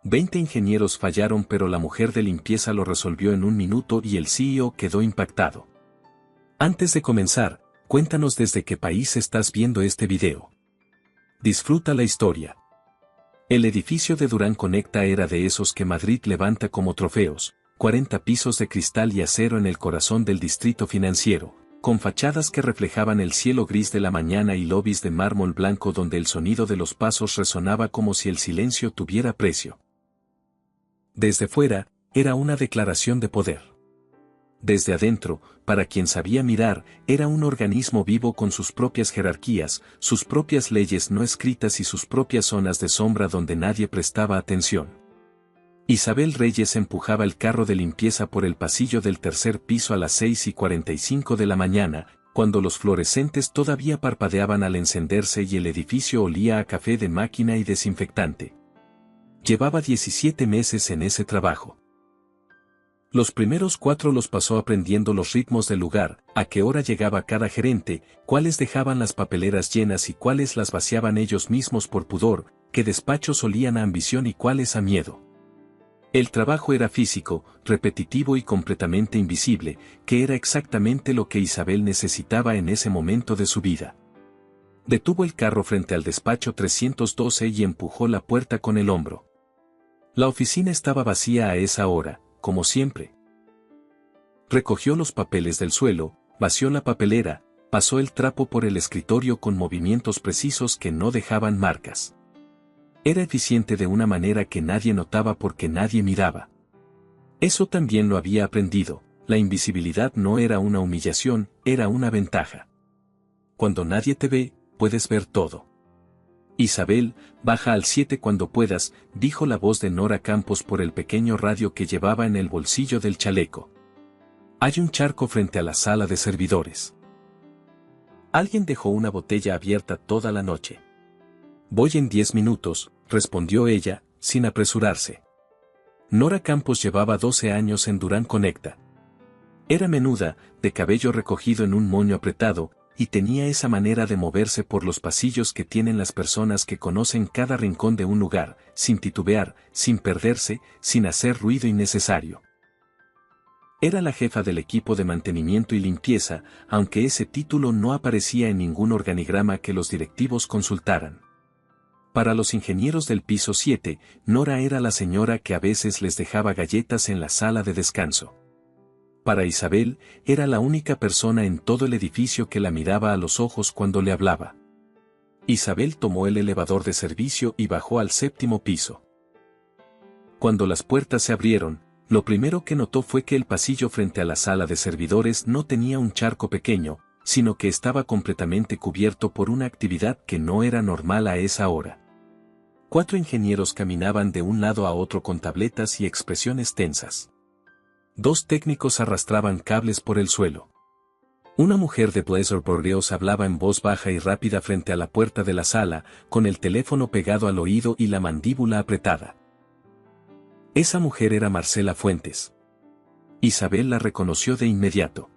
20 ingenieros fallaron, pero la mujer de limpieza lo resolvió en un minuto y el CEO quedó impactado. Antes de comenzar, cuéntanos desde qué país estás viendo este video. Disfruta la historia. El edificio de Durán Conecta era de esos que Madrid levanta como trofeos, 40 pisos de cristal y acero en el corazón del distrito financiero, con fachadas que reflejaban el cielo gris de la mañana y lobbies de mármol blanco donde el sonido de los pasos resonaba como si el silencio tuviera precio. Desde fuera, era una declaración de poder. Desde adentro, para quien sabía mirar, era un organismo vivo con sus propias jerarquías, sus propias leyes no escritas y sus propias zonas de sombra donde nadie prestaba atención. Isabel Reyes empujaba el carro de limpieza por el pasillo del tercer piso a las 6:45 de la mañana, cuando los fluorescentes todavía parpadeaban al encenderse y el edificio olía a café de máquina y desinfectante. Llevaba 17 meses en ese trabajo. Los primeros 4 los pasó aprendiendo los ritmos del lugar, a qué hora llegaba cada gerente, cuáles dejaban las papeleras llenas y cuáles las vaciaban ellos mismos por pudor, qué despachos olían a ambición y cuáles a miedo. El trabajo era físico, repetitivo y completamente invisible, que era exactamente lo que Isabel necesitaba en ese momento de su vida. Detuvo el carro frente al despacho 312 y empujó la puerta con el hombro. La oficina estaba vacía a esa hora, como siempre. Recogió los papeles del suelo, vació la papelera, pasó el trapo por el escritorio con movimientos precisos que no dejaban marcas. Era eficiente de una manera que nadie notaba porque nadie miraba. Eso también lo había aprendido, la invisibilidad no era una humillación, era una ventaja. Cuando nadie te ve, puedes ver todo. Isabel, baja al 7 cuando puedas, dijo la voz de Nora Campos por el pequeño radio que llevaba en el bolsillo del chaleco. Hay un charco frente a la sala de servidores. Alguien dejó una botella abierta toda la noche. Voy en 10 minutos, respondió ella, sin apresurarse. Nora Campos llevaba 12 años en Durán Conecta. Era menuda, de cabello recogido en un moño apretado, y tenía esa manera de moverse por los pasillos que tienen las personas que conocen cada rincón de un lugar, sin titubear, sin perderse, sin hacer ruido innecesario. Era la jefa del equipo de mantenimiento y limpieza, aunque ese título no aparecía en ningún organigrama que los directivos consultaran. Para los ingenieros del piso 7, Nora era la señora que a veces les dejaba galletas en la sala de descanso. Para Isabel, era la única persona en todo el edificio que la miraba a los ojos cuando le hablaba. Isabel tomó el elevador de servicio y bajó al 7º piso. Cuando las puertas se abrieron, lo primero que notó fue que el pasillo frente a la sala de servidores no tenía un charco pequeño, sino que estaba completamente cubierto por una actividad que no era normal a esa hora. 4 ingenieros caminaban de un lado a otro con tabletas y expresiones tensas. 2 técnicos arrastraban cables por el suelo. Una mujer de blazer bordeaux hablaba en voz baja y rápida frente a la puerta de la sala, con el teléfono pegado al oído y la mandíbula apretada. Esa mujer era Marcela Fuentes. Isabel la reconoció de inmediato.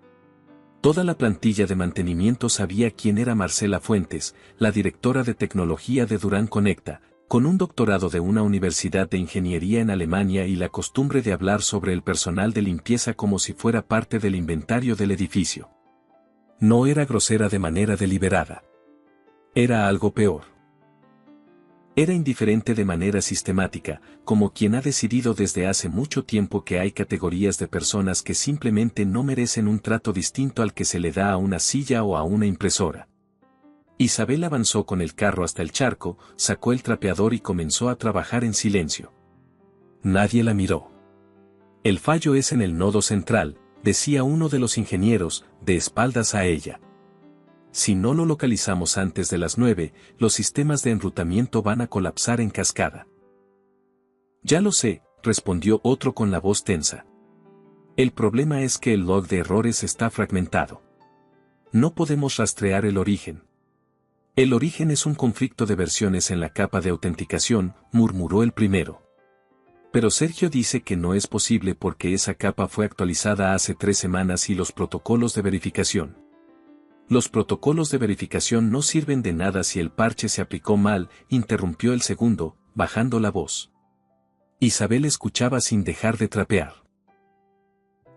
Toda la plantilla de mantenimiento sabía quién era Marcela Fuentes, la directora de tecnología de Durán Conecta, con un doctorado de una universidad de ingeniería en Alemania y la costumbre de hablar sobre el personal de limpieza como si fuera parte del inventario del edificio. No era grosera de manera deliberada. Era algo peor. Era indiferente de manera sistemática, como quien ha decidido desde hace mucho tiempo que hay categorías de personas que simplemente no merecen un trato distinto al que se le da a una silla o a una impresora. Isabel avanzó con el carro hasta el charco, sacó el trapeador y comenzó a trabajar en silencio. Nadie la miró. El fallo es en el nodo central, decía uno de los ingenieros, de espaldas a ella. Si no lo localizamos antes de las 9, los sistemas de enrutamiento van a colapsar en cascada. Ya lo sé, respondió otro con la voz tensa. El problema es que el log de errores está fragmentado. No podemos rastrear el origen. El origen es un conflicto de versiones en la capa de autenticación, murmuró el primero. Pero Sergio dice que no es posible porque esa capa fue actualizada hace 3 semanas y los protocolos de verificación. Los protocolos de verificación no sirven de nada si el parche se aplicó mal, interrumpió el segundo, bajando la voz. Isabel escuchaba sin dejar de trapear.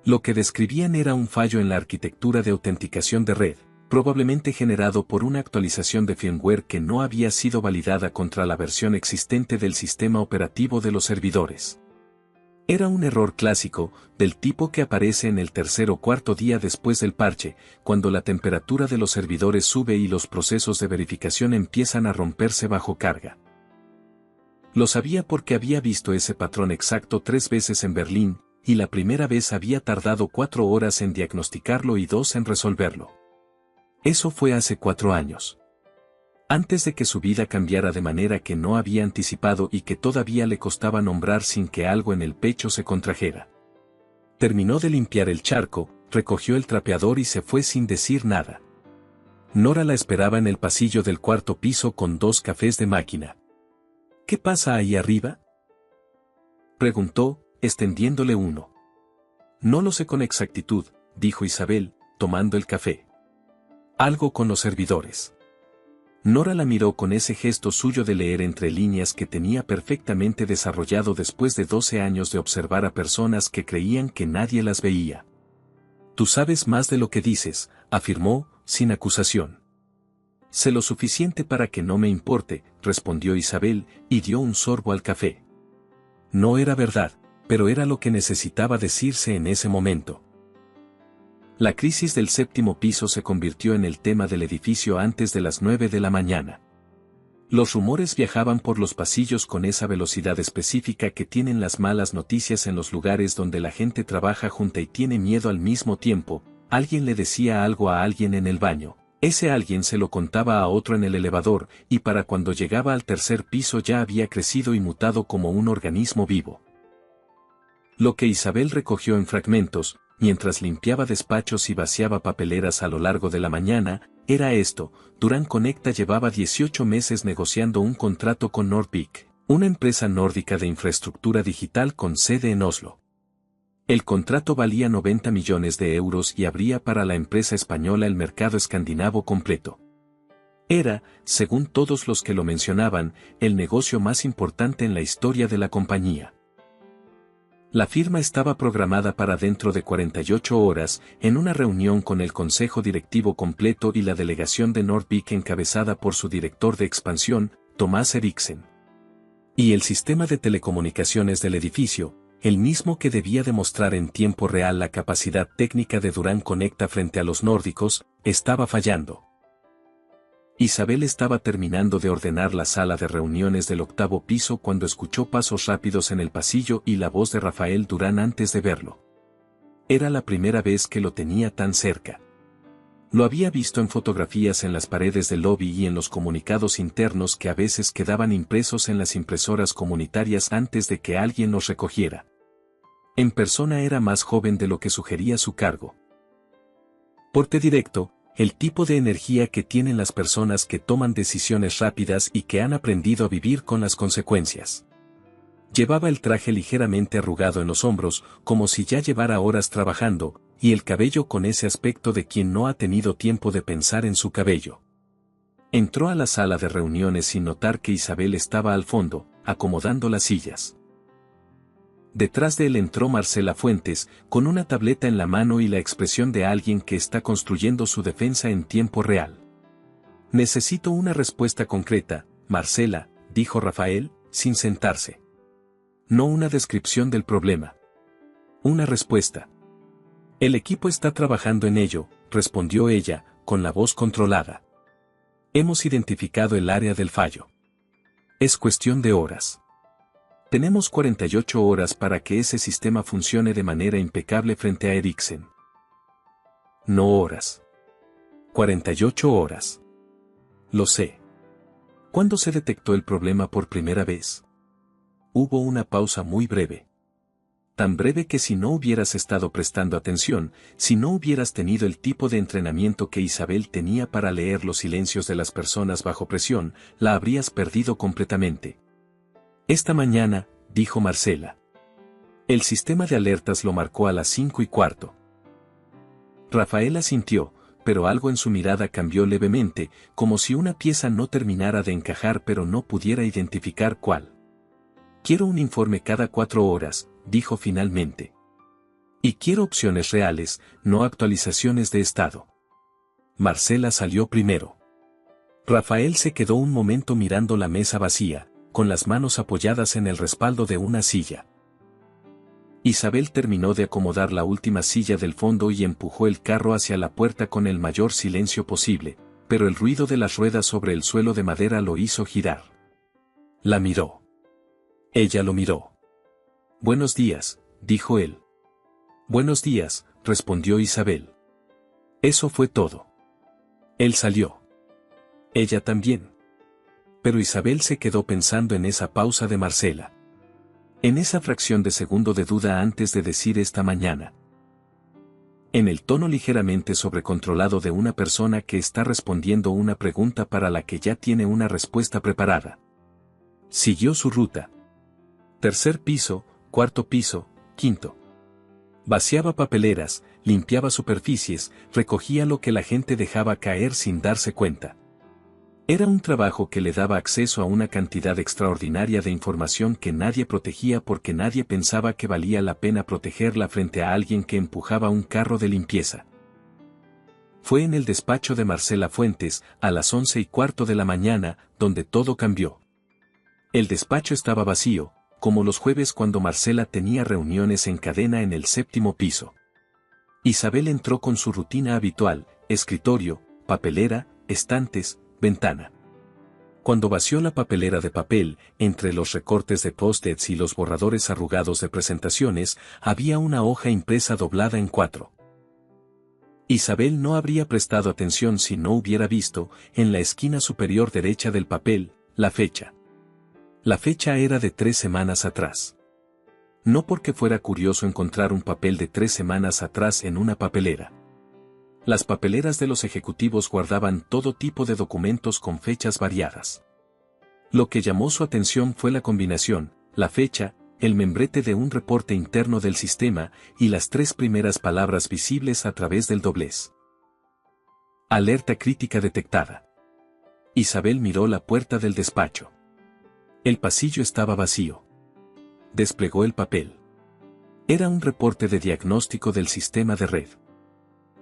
Lo que describían era un fallo en la arquitectura de autenticación de red, probablemente generado por una actualización de firmware que no había sido validada contra la versión existente del sistema operativo de los servidores. Era un error clásico, del tipo que aparece en el tercer o cuarto día después del parche, cuando la temperatura de los servidores sube y los procesos de verificación empiezan a romperse bajo carga. Lo sabía porque había visto ese patrón exacto 3 veces en Berlín, y la primera vez había tardado 4 horas en diagnosticarlo y 2 en resolverlo. Eso fue hace 4 años. Antes de que su vida cambiara de manera que no había anticipado y que todavía le costaba nombrar sin que algo en el pecho se contrajera. Terminó de limpiar el charco, recogió el trapeador y se fue sin decir nada. Nora la esperaba en el pasillo del cuarto piso con 2 cafés de máquina. ¿Qué pasa ahí arriba?, preguntó, extendiéndole uno. No lo sé con exactitud, dijo Isabel, tomando el café. Algo con los servidores. Nora la miró con ese gesto suyo de leer entre líneas que tenía perfectamente desarrollado después de 12 años de observar a personas que creían que nadie las veía. Tú sabes más de lo que dices, afirmó, sin acusación. Sé lo suficiente para que no me importe, respondió Isabel, y dio un sorbo al café. No era verdad, pero era lo que necesitaba decirse en ese momento. La crisis del 7º piso se convirtió en el tema del edificio antes de las 9 de la mañana. Los rumores viajaban por los pasillos con esa velocidad específica que tienen las malas noticias en los lugares donde la gente trabaja junta y tiene miedo al mismo tiempo. Alguien le decía algo a alguien en el baño. Ese alguien se lo contaba a otro en el elevador, y para cuando llegaba al 3er piso ya había crecido y mutado como un organismo vivo. Lo que Isabel recogió en fragmentos, mientras limpiaba despachos y vaciaba papeleras a lo largo de la mañana, era esto: Durán Conecta llevaba 18 meses negociando un contrato con Nordvik, una empresa nórdica de infraestructura digital con sede en Oslo. El contrato valía 90 millones de euros y abría para la empresa española el mercado escandinavo completo. Era, según todos los que lo mencionaban, el negocio más importante en la historia de la compañía. La firma estaba programada para dentro de 48 horas, en una reunión con el consejo directivo completo y la delegación de Nordvik encabezada por su director de expansión, Thomas Eriksen. Y el sistema de telecomunicaciones del edificio, el mismo que debía demostrar en tiempo real la capacidad técnica de Durán Conecta frente a los nórdicos, estaba fallando. Isabel estaba terminando de ordenar la sala de reuniones del 8º piso cuando escuchó pasos rápidos en el pasillo y la voz de Rafael Durán antes de verlo. Era la primera vez que lo tenía tan cerca. Lo había visto en fotografías en las paredes del lobby y en los comunicados internos que a veces quedaban impresos en las impresoras comunitarias antes de que alguien los recogiera. En persona era más joven de lo que sugería su cargo. Porte directo, el tipo de energía que tienen las personas que toman decisiones rápidas y que han aprendido a vivir con las consecuencias. Llevaba el traje ligeramente arrugado en los hombros, como si ya llevara horas trabajando, y el cabello con ese aspecto de quien no ha tenido tiempo de pensar en su cabello. Entró a la sala de reuniones sin notar que Isabel estaba al fondo, acomodando las sillas. Detrás de él entró Marcela Fuentes, con una tableta en la mano y la expresión de alguien que está construyendo su defensa en tiempo real. Necesito una respuesta concreta, Marcela, dijo Rafael, sin sentarse. No una descripción del problema. Una respuesta. El equipo está trabajando en ello, respondió ella, con la voz controlada. Hemos identificado el área del fallo. Es cuestión de horas. Tenemos 48 horas para que ese sistema funcione de manera impecable frente a Eriksen. No horas. 48 horas. Lo sé. ¿Cuándo se detectó el problema por primera vez? Hubo una pausa muy breve. Tan breve que si no hubieras estado prestando atención, si no hubieras tenido el tipo de entrenamiento que Isabel tenía para leer los silencios de las personas bajo presión, la habrías perdido completamente. Esta mañana, dijo Marcela. El sistema de alertas lo marcó a las 5:15. Rafael asintió, pero algo en su mirada cambió levemente, como si una pieza no terminara de encajar pero no pudiera identificar cuál. Quiero un informe cada 4 horas, dijo finalmente. Y quiero opciones reales, no actualizaciones de estado. Marcela salió primero. Rafael se quedó un momento mirando la mesa vacía, con las manos apoyadas en el respaldo de una silla. Isabel terminó de acomodar la última silla del fondo y empujó el carro hacia la puerta con el mayor silencio posible, pero el ruido de las ruedas sobre el suelo de madera lo hizo girar. La miró. Ella lo miró. «Buenos días», dijo él. «Buenos días», respondió Isabel. Eso fue todo. Él salió. Ella también. Pero Isabel se quedó pensando en esa pausa de Marcela. En esa fracción de segundo de duda antes de decir esta mañana. En el tono ligeramente sobrecontrolado de una persona que está respondiendo una pregunta para la que ya tiene una respuesta preparada. Siguió su ruta. Tercer piso, cuarto piso, quinto. Vaciaba papeleras, limpiaba superficies, recogía lo que la gente dejaba caer sin darse cuenta. Era un trabajo que le daba acceso a una cantidad extraordinaria de información que nadie protegía porque nadie pensaba que valía la pena protegerla frente a alguien que empujaba un carro de limpieza. Fue en el despacho de Marcela Fuentes, a las 11:15 de la mañana, donde todo cambió. El despacho estaba vacío, como los jueves cuando Marcela tenía reuniones en cadena en el 7º piso. Isabel entró con su rutina habitual, escritorio, papelera, estantes, ventana. Cuando vació la papelera de papel, entre los recortes de post-its y los borradores arrugados de presentaciones, había una hoja impresa doblada en 4. Isabel no habría prestado atención si no hubiera visto, en la esquina superior derecha del papel, la fecha. La fecha era de 3 semanas atrás. No porque fuera curioso encontrar un papel de 3 semanas atrás en una papelera. Las papeleras de los ejecutivos guardaban todo tipo de documentos con fechas variadas. Lo que llamó su atención fue la combinación, la fecha, el membrete de un reporte interno del sistema y las 3 primeras palabras visibles a través del doblez. Alerta crítica detectada. Isabel miró la puerta del despacho. El pasillo estaba vacío. Desplegó el papel. Era un reporte de diagnóstico del sistema de red.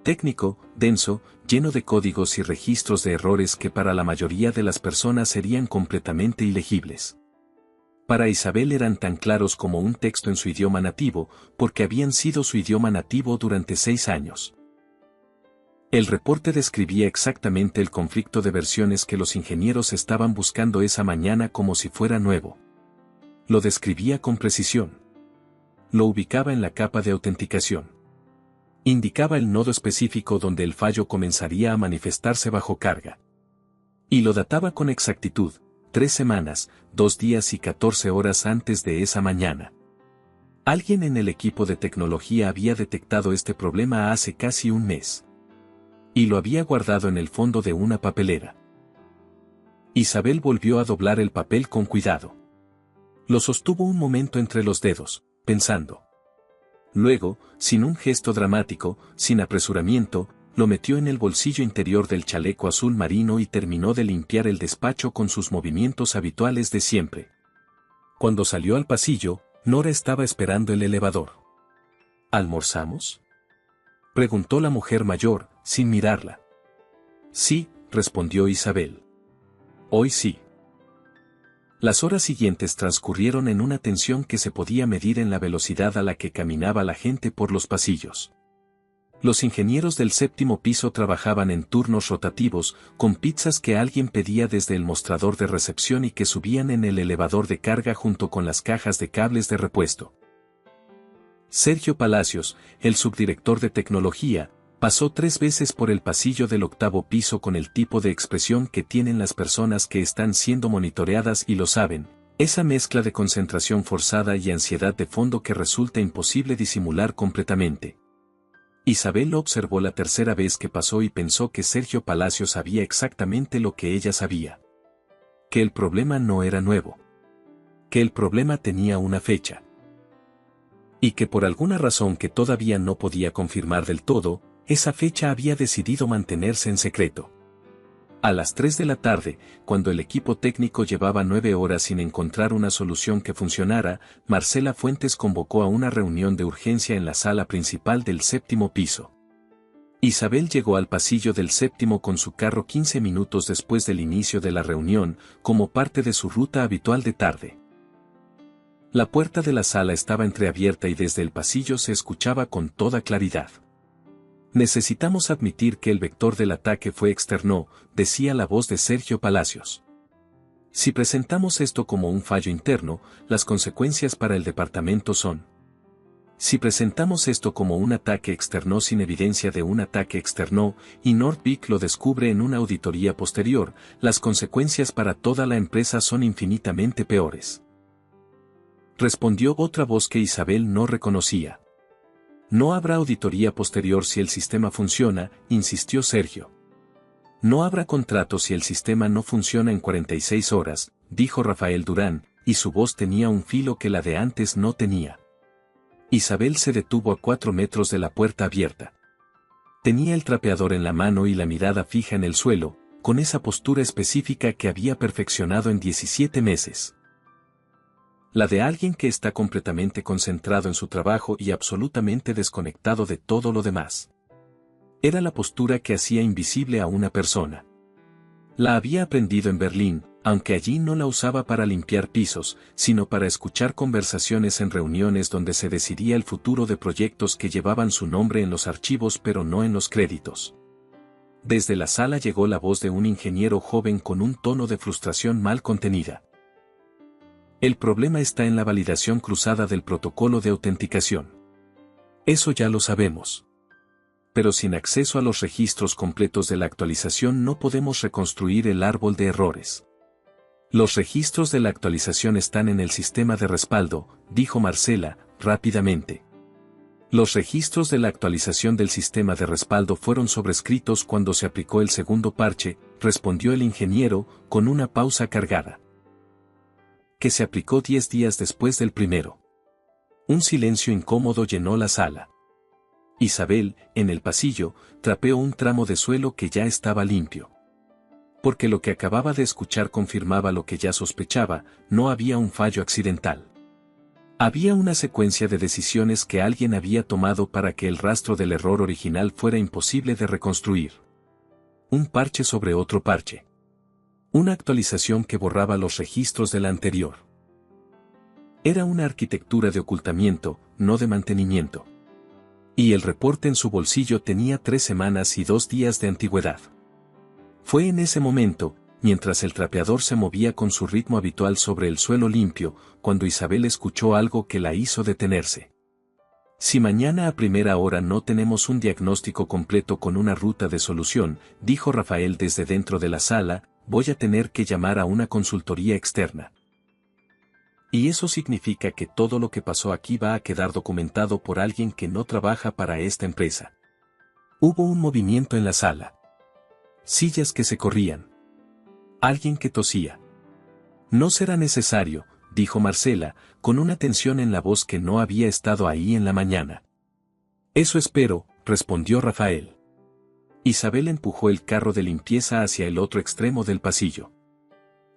Técnico, denso, lleno de códigos y registros de errores que para la mayoría de las personas serían completamente ilegibles. Para Isabel eran tan claros como un texto en su idioma nativo, porque habían sido su idioma nativo durante 6 años. El reporte describía exactamente el conflicto de versiones que los ingenieros estaban buscando esa mañana como si fuera nuevo. Lo describía con precisión. Lo ubicaba en la capa de autenticación. Indicaba el nodo específico donde el fallo comenzaría a manifestarse bajo carga. Y lo databa con exactitud, 3 semanas, 2 días y 14 horas antes de esa mañana. Alguien en el equipo de tecnología había detectado este problema hace casi un mes. Y lo había guardado en el fondo de una papelera. Isabel volvió a doblar el papel con cuidado. Lo sostuvo un momento entre los dedos, pensando. Luego, sin un gesto dramático, sin apresuramiento, lo metió en el bolsillo interior del chaleco azul marino y terminó de limpiar el despacho con sus movimientos habituales de siempre. Cuando salió al pasillo, Nora estaba esperando el elevador. ¿Almorzamos?, preguntó la mujer mayor, sin mirarla. Sí, respondió Isabel. Hoy sí. Las horas siguientes transcurrieron en una tensión que se podía medir en la velocidad a la que caminaba la gente por los pasillos. Los ingenieros del 7º piso trabajaban en turnos rotativos, con pizzas que alguien pedía desde el mostrador de recepción y que subían en el elevador de carga junto con las cajas de cables de repuesto. Sergio Palacios, el subdirector de tecnología, pasó 3 veces por el pasillo del 8º piso con el tipo de expresión que tienen las personas que están siendo monitoreadas y lo saben, esa mezcla de concentración forzada y ansiedad de fondo que resulta imposible disimular completamente. Isabel lo observó la tercera vez que pasó y pensó que Sergio Palacios sabía exactamente lo que ella sabía. Que el problema no era nuevo. Que el problema tenía una fecha. Y que por alguna razón que todavía no podía confirmar del todo, esa fecha había decidido mantenerse en secreto. A las 3 de la tarde, cuando el equipo técnico llevaba 9 horas sin encontrar una solución que funcionara, Marcela Fuentes convocó a una reunión de urgencia en la sala principal del 7º piso. Isabel llegó al pasillo del 7º con su carro 15 minutos después del inicio de la reunión, como parte de su ruta habitual de tarde. La puerta de la sala estaba entreabierta y desde el pasillo se escuchaba con toda claridad. Necesitamos admitir que el vector del ataque fue externo, decía la voz de Sergio Palacios. Si presentamos esto como un fallo interno, las consecuencias para el departamento son. Si presentamos esto como un ataque externo sin evidencia de un ataque externo, y Nordvik lo descubre en una auditoría posterior, las consecuencias para toda la empresa son infinitamente peores. Respondió otra voz que Isabel no reconocía. No habrá auditoría posterior si el sistema funciona, insistió Sergio. No habrá contrato si el sistema no funciona en 46 horas, dijo Rafael Durán, y su voz tenía un filo que la de antes no tenía. Isabel se detuvo a 4 metros de la puerta abierta. Tenía el trapeador en la mano y la mirada fija en el suelo, con esa postura específica que había perfeccionado en 17 meses. La de alguien que está completamente concentrado en su trabajo y absolutamente desconectado de todo lo demás. Era la postura que hacía invisible a una persona. La había aprendido en Berlín, aunque allí no la usaba para limpiar pisos, sino para escuchar conversaciones en reuniones donde se decidía el futuro de proyectos que llevaban su nombre en los archivos pero no en los créditos. Desde la sala llegó la voz de un ingeniero joven con un tono de frustración mal contenida. El problema está en la validación cruzada del protocolo de autenticación. Eso ya lo sabemos. Pero sin acceso a los registros completos de la actualización no podemos reconstruir el árbol de errores. Los registros de la actualización están en el sistema de respaldo, dijo Marcela, rápidamente. Los registros de la actualización del sistema de respaldo fueron sobrescritos cuando se aplicó el segundo parche, respondió el ingeniero, con una pausa cargada. Que se aplicó 10 días después del primero. Un silencio incómodo llenó la sala. Isabel, en el pasillo, trapeó un tramo de suelo que ya estaba limpio. Porque lo que acababa de escuchar confirmaba lo que ya sospechaba, no había un fallo accidental. Había una secuencia de decisiones que alguien había tomado para que el rastro del error original fuera imposible de reconstruir. Un parche sobre otro parche. Una actualización que borraba los registros de la anterior. Era una arquitectura de ocultamiento, no de mantenimiento. Y el reporte en su bolsillo tenía 3 semanas y 2 días de antigüedad. Fue en ese momento, mientras el trapeador se movía con su ritmo habitual sobre el suelo limpio, cuando Isabel escuchó algo que la hizo detenerse. Si mañana a primera hora no tenemos un diagnóstico completo con una ruta de solución, dijo Rafael desde dentro de la sala, voy a tener que llamar a una consultoría externa. Y eso significa que todo lo que pasó aquí va a quedar documentado por alguien que no trabaja para esta empresa. Hubo un movimiento en la sala. Sillas que se corrían. Alguien que tosía. No será necesario, dijo Marcela, con una tensión en la voz que no había estado ahí en la mañana. Eso espero, respondió Rafael. Isabel empujó el carro de limpieza hacia el otro extremo del pasillo.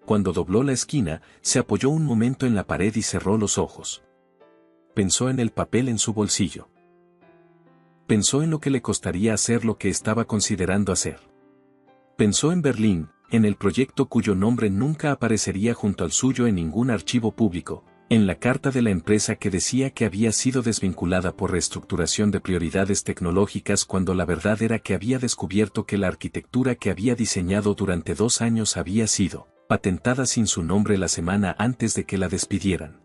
Cuando dobló la esquina, se apoyó un momento en la pared y cerró los ojos. Pensó en el papel en su bolsillo. Pensó en lo que le costaría hacer lo que estaba considerando hacer. Pensó en Berlín, en el proyecto cuyo nombre nunca aparecería junto al suyo en ningún archivo público, en la carta de la empresa que decía que había sido desvinculada por reestructuración de prioridades tecnológicas cuando la verdad era que había descubierto que la arquitectura que había diseñado durante 2 años había sido patentada sin su nombre la semana antes de que la despidieran.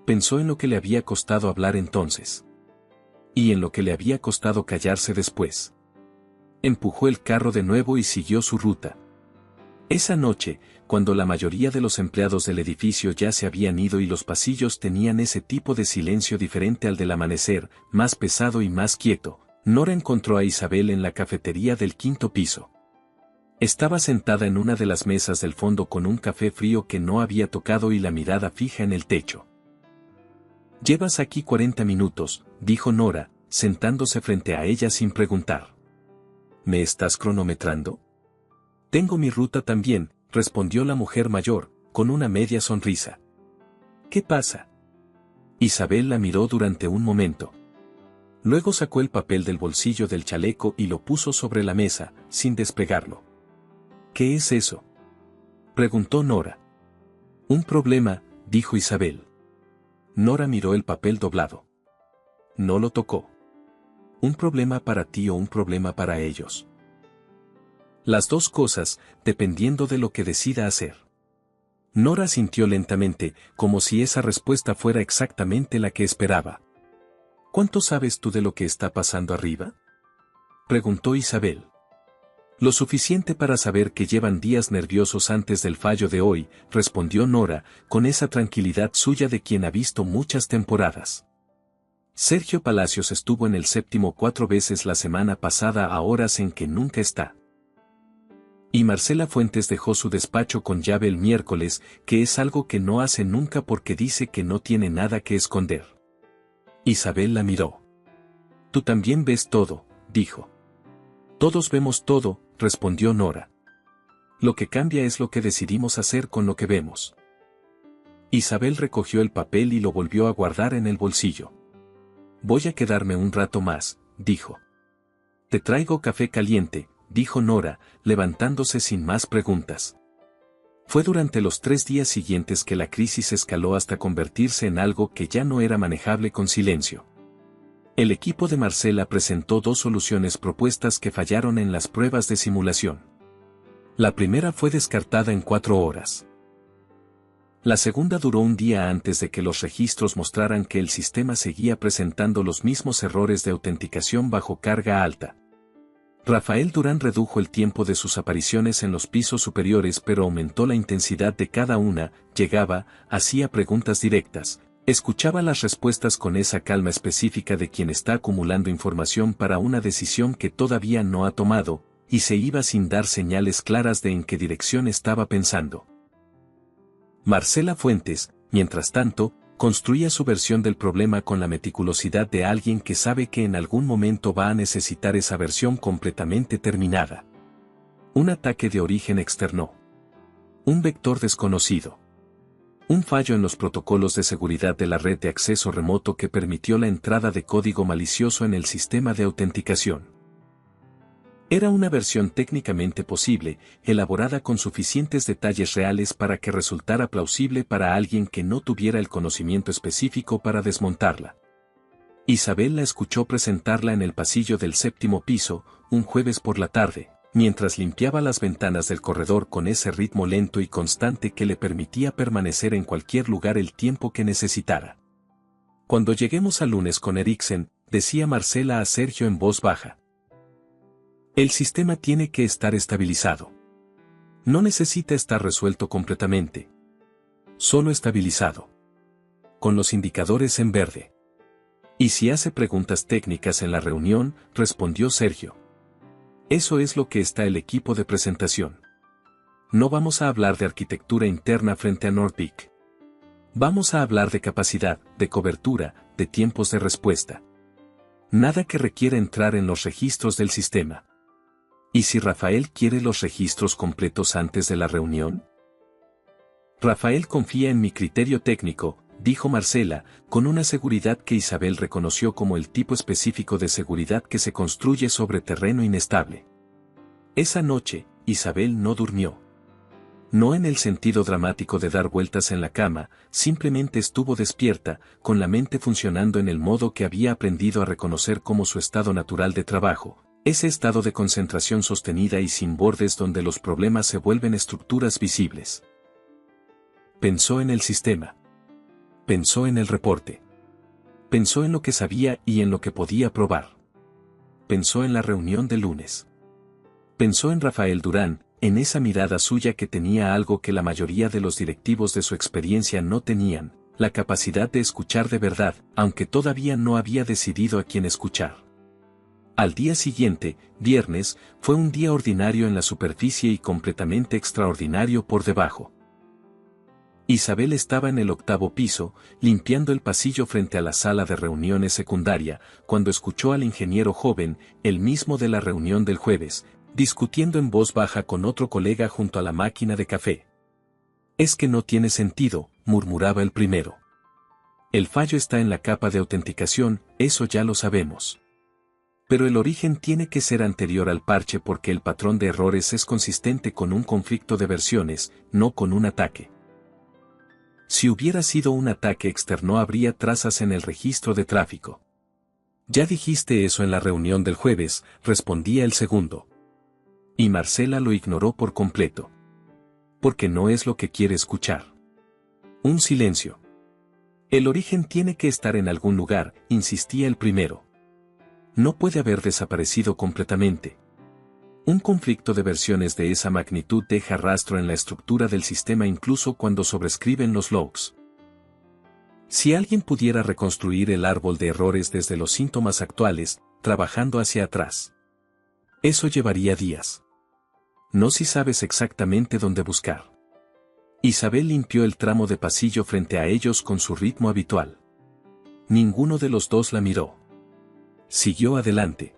Pensó en lo que le había costado hablar entonces. Y en lo que le había costado callarse después. Empujó el carro de nuevo y siguió su ruta. Esa noche, cuando la mayoría de los empleados del edificio ya se habían ido y los pasillos tenían ese tipo de silencio diferente al del amanecer, más pesado y más quieto, Nora encontró a Isabel en la cafetería del 5º piso. Estaba sentada en una de las mesas del fondo con un café frío que no había tocado y la mirada fija en el techo. «Llevas aquí 40 minutos», dijo Nora, sentándose frente a ella sin preguntar. «¿Me estás cronometrando?» Tengo mi ruta también, respondió la mujer mayor, con una media sonrisa. ¿Qué pasa? Isabel la miró durante un momento. Luego sacó el papel del bolsillo del chaleco y lo puso sobre la mesa, sin despegarlo. ¿Qué es eso?, preguntó Nora. Un problema, dijo Isabel. Nora miró el papel doblado. No lo tocó. ¿Un problema para ti o un problema para ellos? Las dos cosas, dependiendo de lo que decida hacer. Nora sintió lentamente, como si esa respuesta fuera exactamente la que esperaba. ¿Cuánto sabes tú de lo que está pasando arriba?, preguntó Isabel. Lo suficiente para saber que llevan días nerviosos antes del fallo de hoy, respondió Nora, con esa tranquilidad suya de quien ha visto muchas temporadas. Sergio Palacios estuvo en el séptimo 4 veces la semana pasada a horas en que nunca está. Y Marcela Fuentes dejó su despacho con llave el miércoles, que es algo que no hace nunca porque dice que no tiene nada que esconder. Isabel la miró. Tú también ves todo, dijo. Todos vemos todo, respondió Nora. Lo que cambia es lo que decidimos hacer con lo que vemos. Isabel recogió el papel y lo volvió a guardar en el bolsillo. Voy a quedarme un rato más, dijo. Te traigo café caliente, dijo Nora, levantándose sin más preguntas. Fue durante los 3 días siguientes que la crisis escaló hasta convertirse en algo que ya no era manejable con silencio. El equipo de Marcela presentó 2 soluciones propuestas que fallaron en las pruebas de simulación. La primera fue descartada en 4 horas. La segunda duró un día antes de que los registros mostraran que el sistema seguía presentando los mismos errores de autenticación bajo carga alta. Rafael Durán redujo el tiempo de sus apariciones en los pisos superiores pero aumentó la intensidad de cada una, llegaba, hacía preguntas directas, escuchaba las respuestas con esa calma específica de quien está acumulando información para una decisión que todavía no ha tomado, y se iba sin dar señales claras de en qué dirección estaba pensando. Marcela Fuentes, mientras tanto, construía su versión del problema con la meticulosidad de alguien que sabe que en algún momento va a necesitar esa versión completamente terminada. Un ataque de origen externo. Un vector desconocido. Un fallo en los protocolos de seguridad de la red de acceso remoto que permitió la entrada de código malicioso en el sistema de autenticación. Era una versión técnicamente posible, elaborada con suficientes detalles reales para que resultara plausible para alguien que no tuviera el conocimiento específico para desmontarla. Isabel la escuchó presentarla en el pasillo del 7º piso, un jueves por la tarde, mientras limpiaba las ventanas del corredor con ese ritmo lento y constante que le permitía permanecer en cualquier lugar el tiempo que necesitara. Cuando lleguemos al lunes con Eriksen, decía Marcela a Sergio en voz baja. El sistema tiene que estar estabilizado. No necesita estar resuelto completamente. Solo estabilizado. Con los indicadores en verde. Y si hace preguntas técnicas en la reunión, respondió Sergio. Eso es lo que está el equipo de presentación. No vamos a hablar de arquitectura interna frente a Nordic. Vamos a hablar de capacidad, de cobertura, de tiempos de respuesta. Nada que requiera entrar en los registros del sistema. ¿Y si Rafael quiere los registros completos antes de la reunión? Rafael confía en mi criterio técnico, dijo Marcela, con una seguridad que Isabel reconoció como el tipo específico de seguridad que se construye sobre terreno inestable. Esa noche, Isabel no durmió. No en el sentido dramático de dar vueltas en la cama, simplemente estuvo despierta, con la mente funcionando en el modo que había aprendido a reconocer como su estado natural de trabajo. Ese estado de concentración sostenida y sin bordes donde los problemas se vuelven estructuras visibles. Pensó en el sistema. Pensó en el reporte. Pensó en lo que sabía y en lo que podía probar. Pensó en la reunión del lunes. Pensó en Rafael Durán, en esa mirada suya que tenía algo que la mayoría de los directivos de su experiencia no tenían, la capacidad de escuchar de verdad, aunque todavía no había decidido a quién escuchar. Al día siguiente, viernes, fue un día ordinario en la superficie y completamente extraordinario por debajo. Isabel estaba en el 8º piso, limpiando el pasillo frente a la sala de reuniones secundaria, cuando escuchó al ingeniero joven, el mismo de la reunión del jueves, discutiendo en voz baja con otro colega junto a la máquina de café. Es que no tiene sentido, murmuraba el primero. El fallo está en la capa de autenticación, eso ya lo sabemos. Pero el origen tiene que ser anterior al parche porque el patrón de errores es consistente con un conflicto de versiones, no con un ataque. Si hubiera sido un ataque externo habría trazas en el registro de tráfico. Ya dijiste eso en la reunión del jueves, respondía el segundo. Y Marcela lo ignoró por completo. Porque no es lo que quiere escuchar. Un silencio. El origen tiene que estar en algún lugar, insistía el primero. No puede haber desaparecido completamente. Un conflicto de versiones de esa magnitud deja rastro en la estructura del sistema incluso cuando sobrescriben los logs. Si alguien pudiera reconstruir el árbol de errores desde los síntomas actuales, trabajando hacia atrás. Eso llevaría días. No si sabes exactamente dónde buscar. Isabel limpió el tramo de pasillo frente a ellos con su ritmo habitual. Ninguno de los dos la miró. Siguió adelante.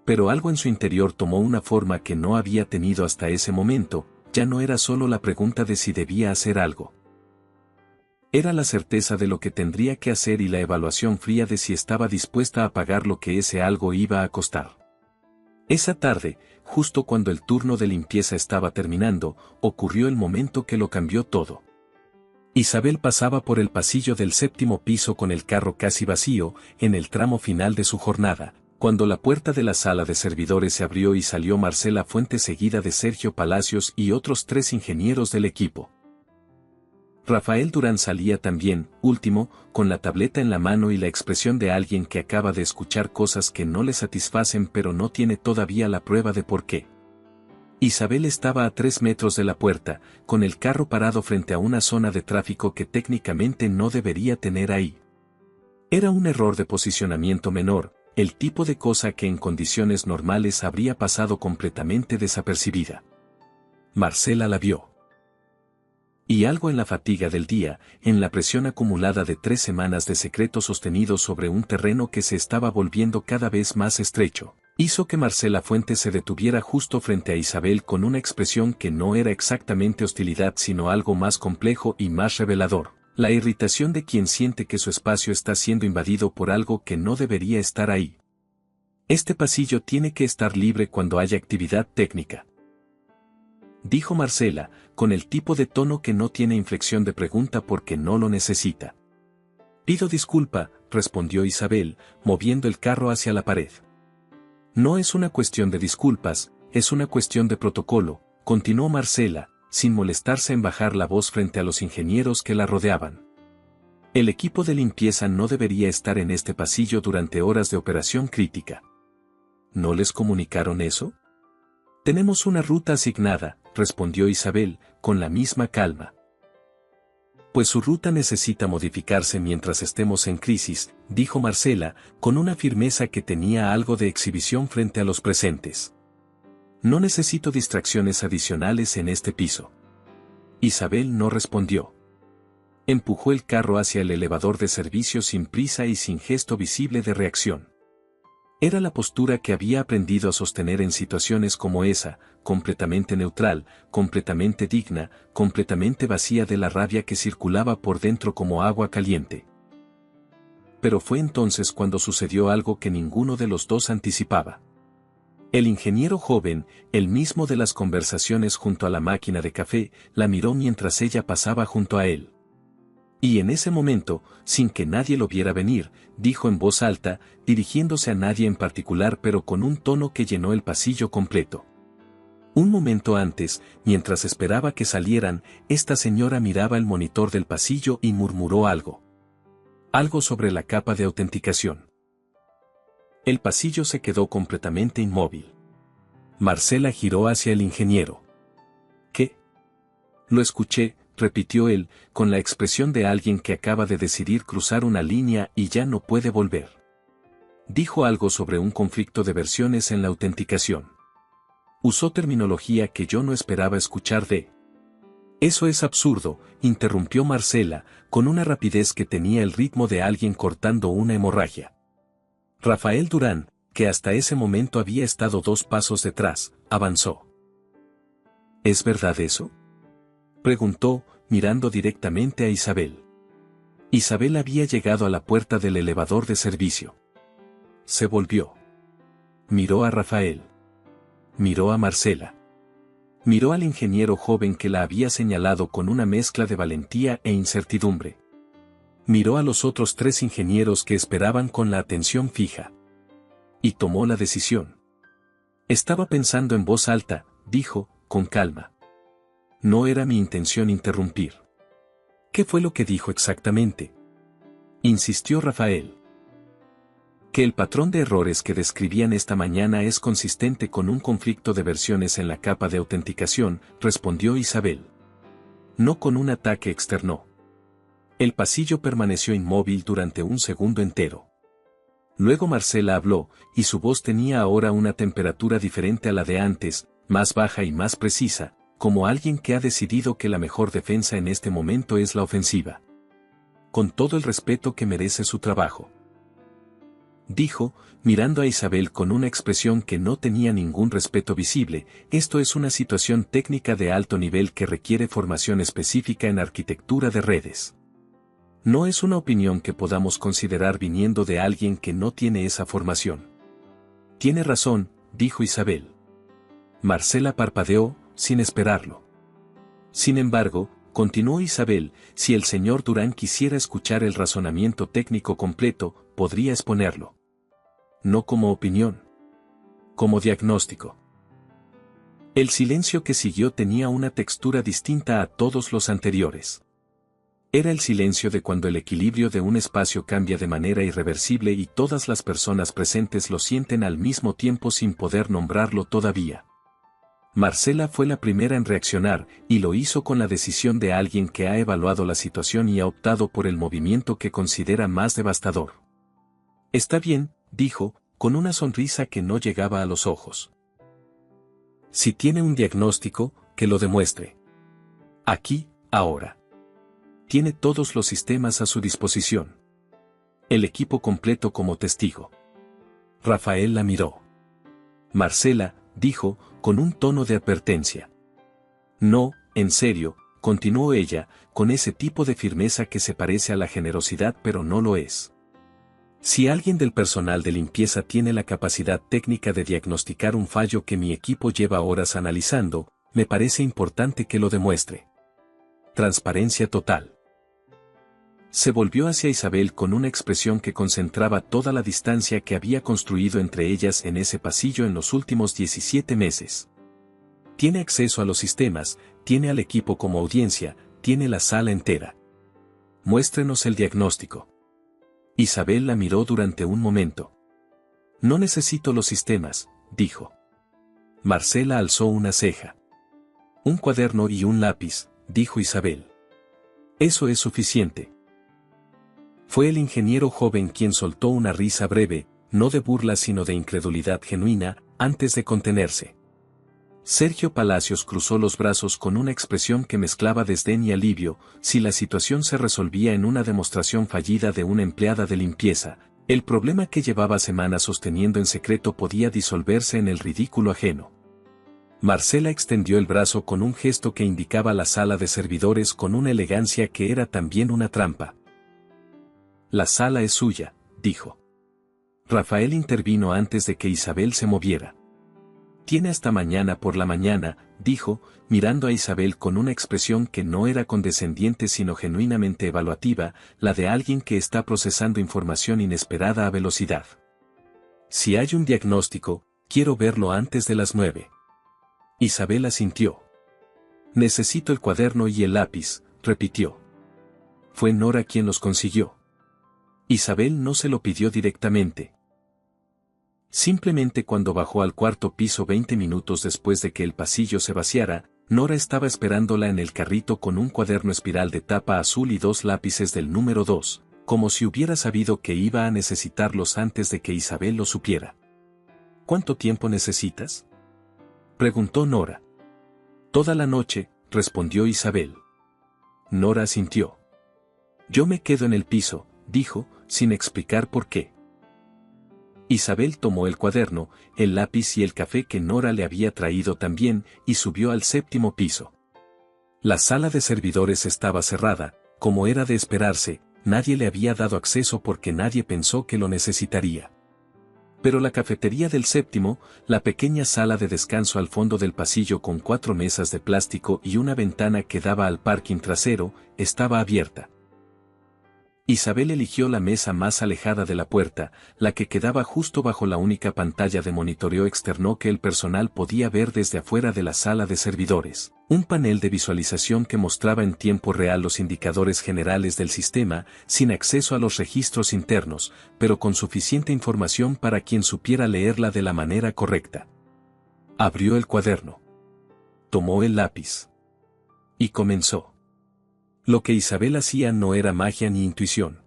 Pero algo en su interior tomó una forma que no había tenido hasta ese momento, ya no era solo la pregunta de si debía hacer algo. Era la certeza de lo que tendría que hacer y la evaluación fría de si estaba dispuesta a pagar lo que ese algo iba a costar. Esa tarde, justo cuando el turno de limpieza estaba terminando, ocurrió el momento que lo cambió todo. Isabel pasaba por el pasillo del 7º piso con el carro casi vacío, en el tramo final de su jornada, cuando la puerta de la sala de servidores se abrió y salió Marcela Fuentes seguida de Sergio Palacios y otros 3 ingenieros del equipo. Rafael Durán salía también, último, con la tableta en la mano y la expresión de alguien que acaba de escuchar cosas que no le satisfacen pero no tiene todavía la prueba de por qué. Isabel estaba a 3 metros de la puerta, con el carro parado frente a una zona de tráfico que técnicamente no debería tener ahí. Era un error de posicionamiento menor, el tipo de cosa que en condiciones normales habría pasado completamente desapercibida. Marcela la vio. Y algo en la fatiga del día, en la presión acumulada de 3 semanas de secreto sostenido sobre un terreno que se estaba volviendo cada vez más estrecho, hizo que Marcela Fuentes se detuviera justo frente a Isabel con una expresión que no era exactamente hostilidad sino algo más complejo y más revelador, la irritación de quien siente que su espacio está siendo invadido por algo que no debería estar ahí. Este pasillo tiene que estar libre cuando haya actividad técnica, dijo Marcela, con el tipo de tono que no tiene inflexión de pregunta porque no lo necesita. Pido disculpa, respondió Isabel, moviendo el carro hacia la pared. No es una cuestión de disculpas, es una cuestión de protocolo, continuó Marcela, sin molestarse en bajar la voz frente a los ingenieros que la rodeaban. El equipo de limpieza no debería estar en este pasillo durante horas de operación crítica. ¿No les comunicaron eso? Tenemos una ruta asignada, respondió Isabel, con la misma calma. Pues su ruta necesita modificarse mientras estemos en crisis, dijo Marcela, con una firmeza que tenía algo de exhibición frente a los presentes. No necesito distracciones adicionales en este piso. Isabel no respondió. Empujó el carro hacia el elevador de servicio sin prisa y sin gesto visible de reacción. Era la postura que había aprendido a sostener en situaciones como esa, completamente neutral, completamente digna, completamente vacía de la rabia que circulaba por dentro como agua caliente. Pero fue entonces cuando sucedió algo que ninguno de los dos anticipaba. El ingeniero joven, el mismo de las conversaciones junto a la máquina de café, la miró mientras ella pasaba junto a él. Y en ese momento, sin que nadie lo viera venir, dijo en voz alta, dirigiéndose a nadie en particular pero con un tono que llenó el pasillo completo. Un momento antes, mientras esperaba que salieran, esta señora miraba el monitor del pasillo y murmuró algo. Algo sobre la capa de autenticación. El pasillo se quedó completamente inmóvil. Marcela giró hacia el ingeniero. ¿Qué? Lo escuché, repitió él, con la expresión de alguien que acaba de decidir cruzar una línea y ya no puede volver. Dijo algo sobre un conflicto de versiones en la autenticación. Usó terminología que yo no esperaba escuchar de. Eso es absurdo, interrumpió Marcela, con una rapidez que tenía el ritmo de alguien cortando una hemorragia. Rafael Durán, que hasta ese momento había estado 2 pasos detrás, avanzó. ¿Es verdad eso?, preguntó, mirando directamente a Isabel. Isabel había llegado a la puerta del elevador de servicio. Se volvió. Miró a Rafael. Miró a Marcela. Miró al ingeniero joven que la había señalado con una mezcla de valentía e incertidumbre. Miró a los otros 3 ingenieros que esperaban con la atención fija. Y tomó la decisión. Estaba pensando en voz alta, dijo, con calma. No era mi intención interrumpir. ¿Qué fue lo que dijo exactamente?, insistió Rafael. Que el patrón de errores que describían esta mañana es consistente con un conflicto de versiones en la capa de autenticación, respondió Isabel. No con un ataque externo. El pasillo permaneció inmóvil durante un segundo entero. Luego Marcela habló, y su voz tenía ahora una temperatura diferente a la de antes, más baja y más precisa, como alguien que ha decidido que la mejor defensa en este momento es la ofensiva. Con todo el respeto que merece su trabajo, dijo, mirando a Isabel con una expresión que no tenía ningún respeto visible, esto es una situación técnica de alto nivel que requiere formación específica en arquitectura de redes. No es una opinión que podamos considerar viniendo de alguien que no tiene esa formación. Tiene razón, dijo Isabel. Marcela parpadeó, sin esperarlo. Sin embargo, continuó Isabel, si el señor Durán quisiera escuchar el razonamiento técnico completo, podría exponerlo. No como opinión. Como diagnóstico. El silencio que siguió tenía una textura distinta a todos los anteriores. Era el silencio de cuando el equilibrio de un espacio cambia de manera irreversible y todas las personas presentes lo sienten al mismo tiempo sin poder nombrarlo todavía. Marcela fue la primera en reaccionar, y lo hizo con la decisión de alguien que ha evaluado la situación y ha optado por el movimiento que considera más devastador. Está bien, dijo, con una sonrisa que no llegaba a los ojos. Si tiene un diagnóstico, que lo demuestre. Aquí, ahora. Tiene todos los sistemas a su disposición. El equipo completo como testigo. Rafael la miró. Marcela, dijo, con un tono de advertencia. No, en serio, continuó ella, con ese tipo de firmeza que se parece a la generosidad pero no lo es. Si alguien del personal de limpieza tiene la capacidad técnica de diagnosticar un fallo que mi equipo lleva horas analizando, me parece importante que lo demuestre. Transparencia total. Se volvió hacia Isabel con una expresión que concentraba toda la distancia que había construido entre ellas en ese pasillo en los últimos 17 meses. Tiene acceso a los sistemas, tiene al equipo como audiencia, tiene la sala entera. Muéstrenos el diagnóstico. Isabel la miró durante un momento. No necesito los sistemas, dijo. Marcela alzó una ceja. Un cuaderno y un lápiz, dijo Isabel. Eso es suficiente. Fue el ingeniero joven quien soltó una risa breve, no de burla sino de incredulidad genuina, antes de contenerse. Sergio Palacios cruzó los brazos con una expresión que mezclaba desdén y alivio. Si la situación se resolvía en una demostración fallida de una empleada de limpieza, el problema que llevaba semanas sosteniendo en secreto podía disolverse en el ridículo ajeno. Marcela extendió el brazo con un gesto que indicaba la sala de servidores con una elegancia que era también una trampa. La sala es suya, dijo. Rafael intervino antes de que Isabel se moviera. Tiene hasta mañana por la mañana, dijo, mirando a Isabel con una expresión que no era condescendiente sino genuinamente evaluativa, la de alguien que está procesando información inesperada a velocidad. Si hay un diagnóstico, quiero verlo antes de las 9. Isabel asintió. Necesito el cuaderno y el lápiz, repitió. Fue Nora quien los consiguió. Isabel no se lo pidió directamente. Simplemente cuando bajó al cuarto piso 20 minutos después de que el pasillo se vaciara, Nora estaba esperándola en el carrito con un cuaderno espiral de tapa azul y 2 lápices del número 2, como si hubiera sabido que iba a necesitarlos antes de que Isabel lo supiera. ¿Cuánto tiempo necesitas?, preguntó Nora. Toda la noche, respondió Isabel. Nora asintió. Yo me quedo en el piso, dijo, sin explicar por qué. Isabel tomó el cuaderno, el lápiz y el café que Nora le había traído también, y subió al 7º piso. La sala de servidores estaba cerrada, como era de esperarse, nadie le había dado acceso porque nadie pensó que lo necesitaría. Pero la cafetería del 7º, la pequeña sala de descanso al fondo del pasillo con 4 mesas de plástico y una ventana que daba al parking trasero, estaba abierta. Isabel eligió la mesa más alejada de la puerta, la que quedaba justo bajo la única pantalla de monitoreo externo que el personal podía ver desde afuera de la sala de servidores. Un panel de visualización que mostraba en tiempo real los indicadores generales del sistema, sin acceso a los registros internos, pero con suficiente información para quien supiera leerla de la manera correcta. Abrió el cuaderno. Tomó el lápiz. Y comenzó. Lo que Isabel hacía no era magia ni intuición.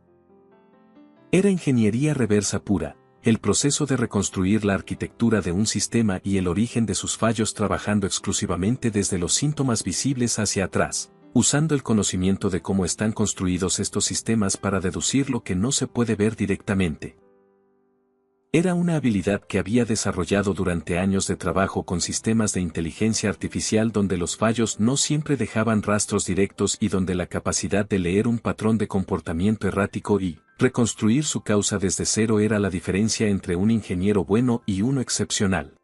Era ingeniería reversa pura, el proceso de reconstruir la arquitectura de un sistema y el origen de sus fallos trabajando exclusivamente desde los síntomas visibles hacia atrás, usando el conocimiento de cómo están construidos estos sistemas para deducir lo que no se puede ver directamente. Era una habilidad que había desarrollado durante años de trabajo con sistemas de inteligencia artificial donde los fallos no siempre dejaban rastros directos y donde la capacidad de leer un patrón de comportamiento errático y reconstruir su causa desde cero era la diferencia entre un ingeniero bueno y uno excepcional.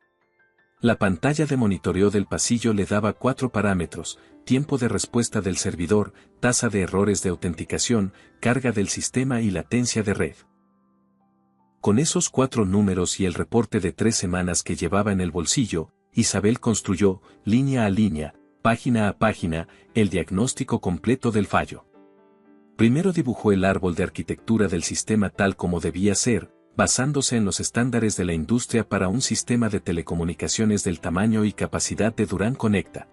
La pantalla de monitoreo del pasillo le daba 4 parámetros: tiempo de respuesta del servidor, tasa de errores de autenticación, carga del sistema y latencia de red. Con esos 4 números y el reporte de 3 semanas que llevaba en el bolsillo, Isabel construyó, línea a línea, página a página, el diagnóstico completo del fallo. Primero dibujó el árbol de arquitectura del sistema tal como debía ser, basándose en los estándares de la industria para un sistema de telecomunicaciones del tamaño y capacidad de Durán Conecta.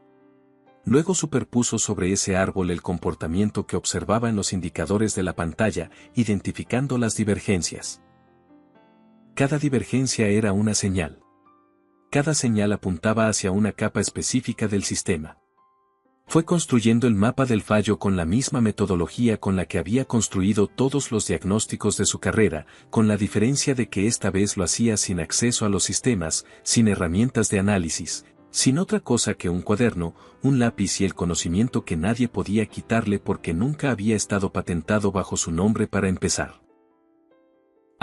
Luego superpuso sobre ese árbol el comportamiento que observaba en los indicadores de la pantalla, identificando las divergencias. Cada divergencia era una señal. Cada señal apuntaba hacia una capa específica del sistema. Fue construyendo el mapa del fallo con la misma metodología con la que había construido todos los diagnósticos de su carrera, con la diferencia de que esta vez lo hacía sin acceso a los sistemas, sin herramientas de análisis, sin otra cosa que un cuaderno, un lápiz y el conocimiento que nadie podía quitarle porque nunca había estado patentado bajo su nombre para empezar.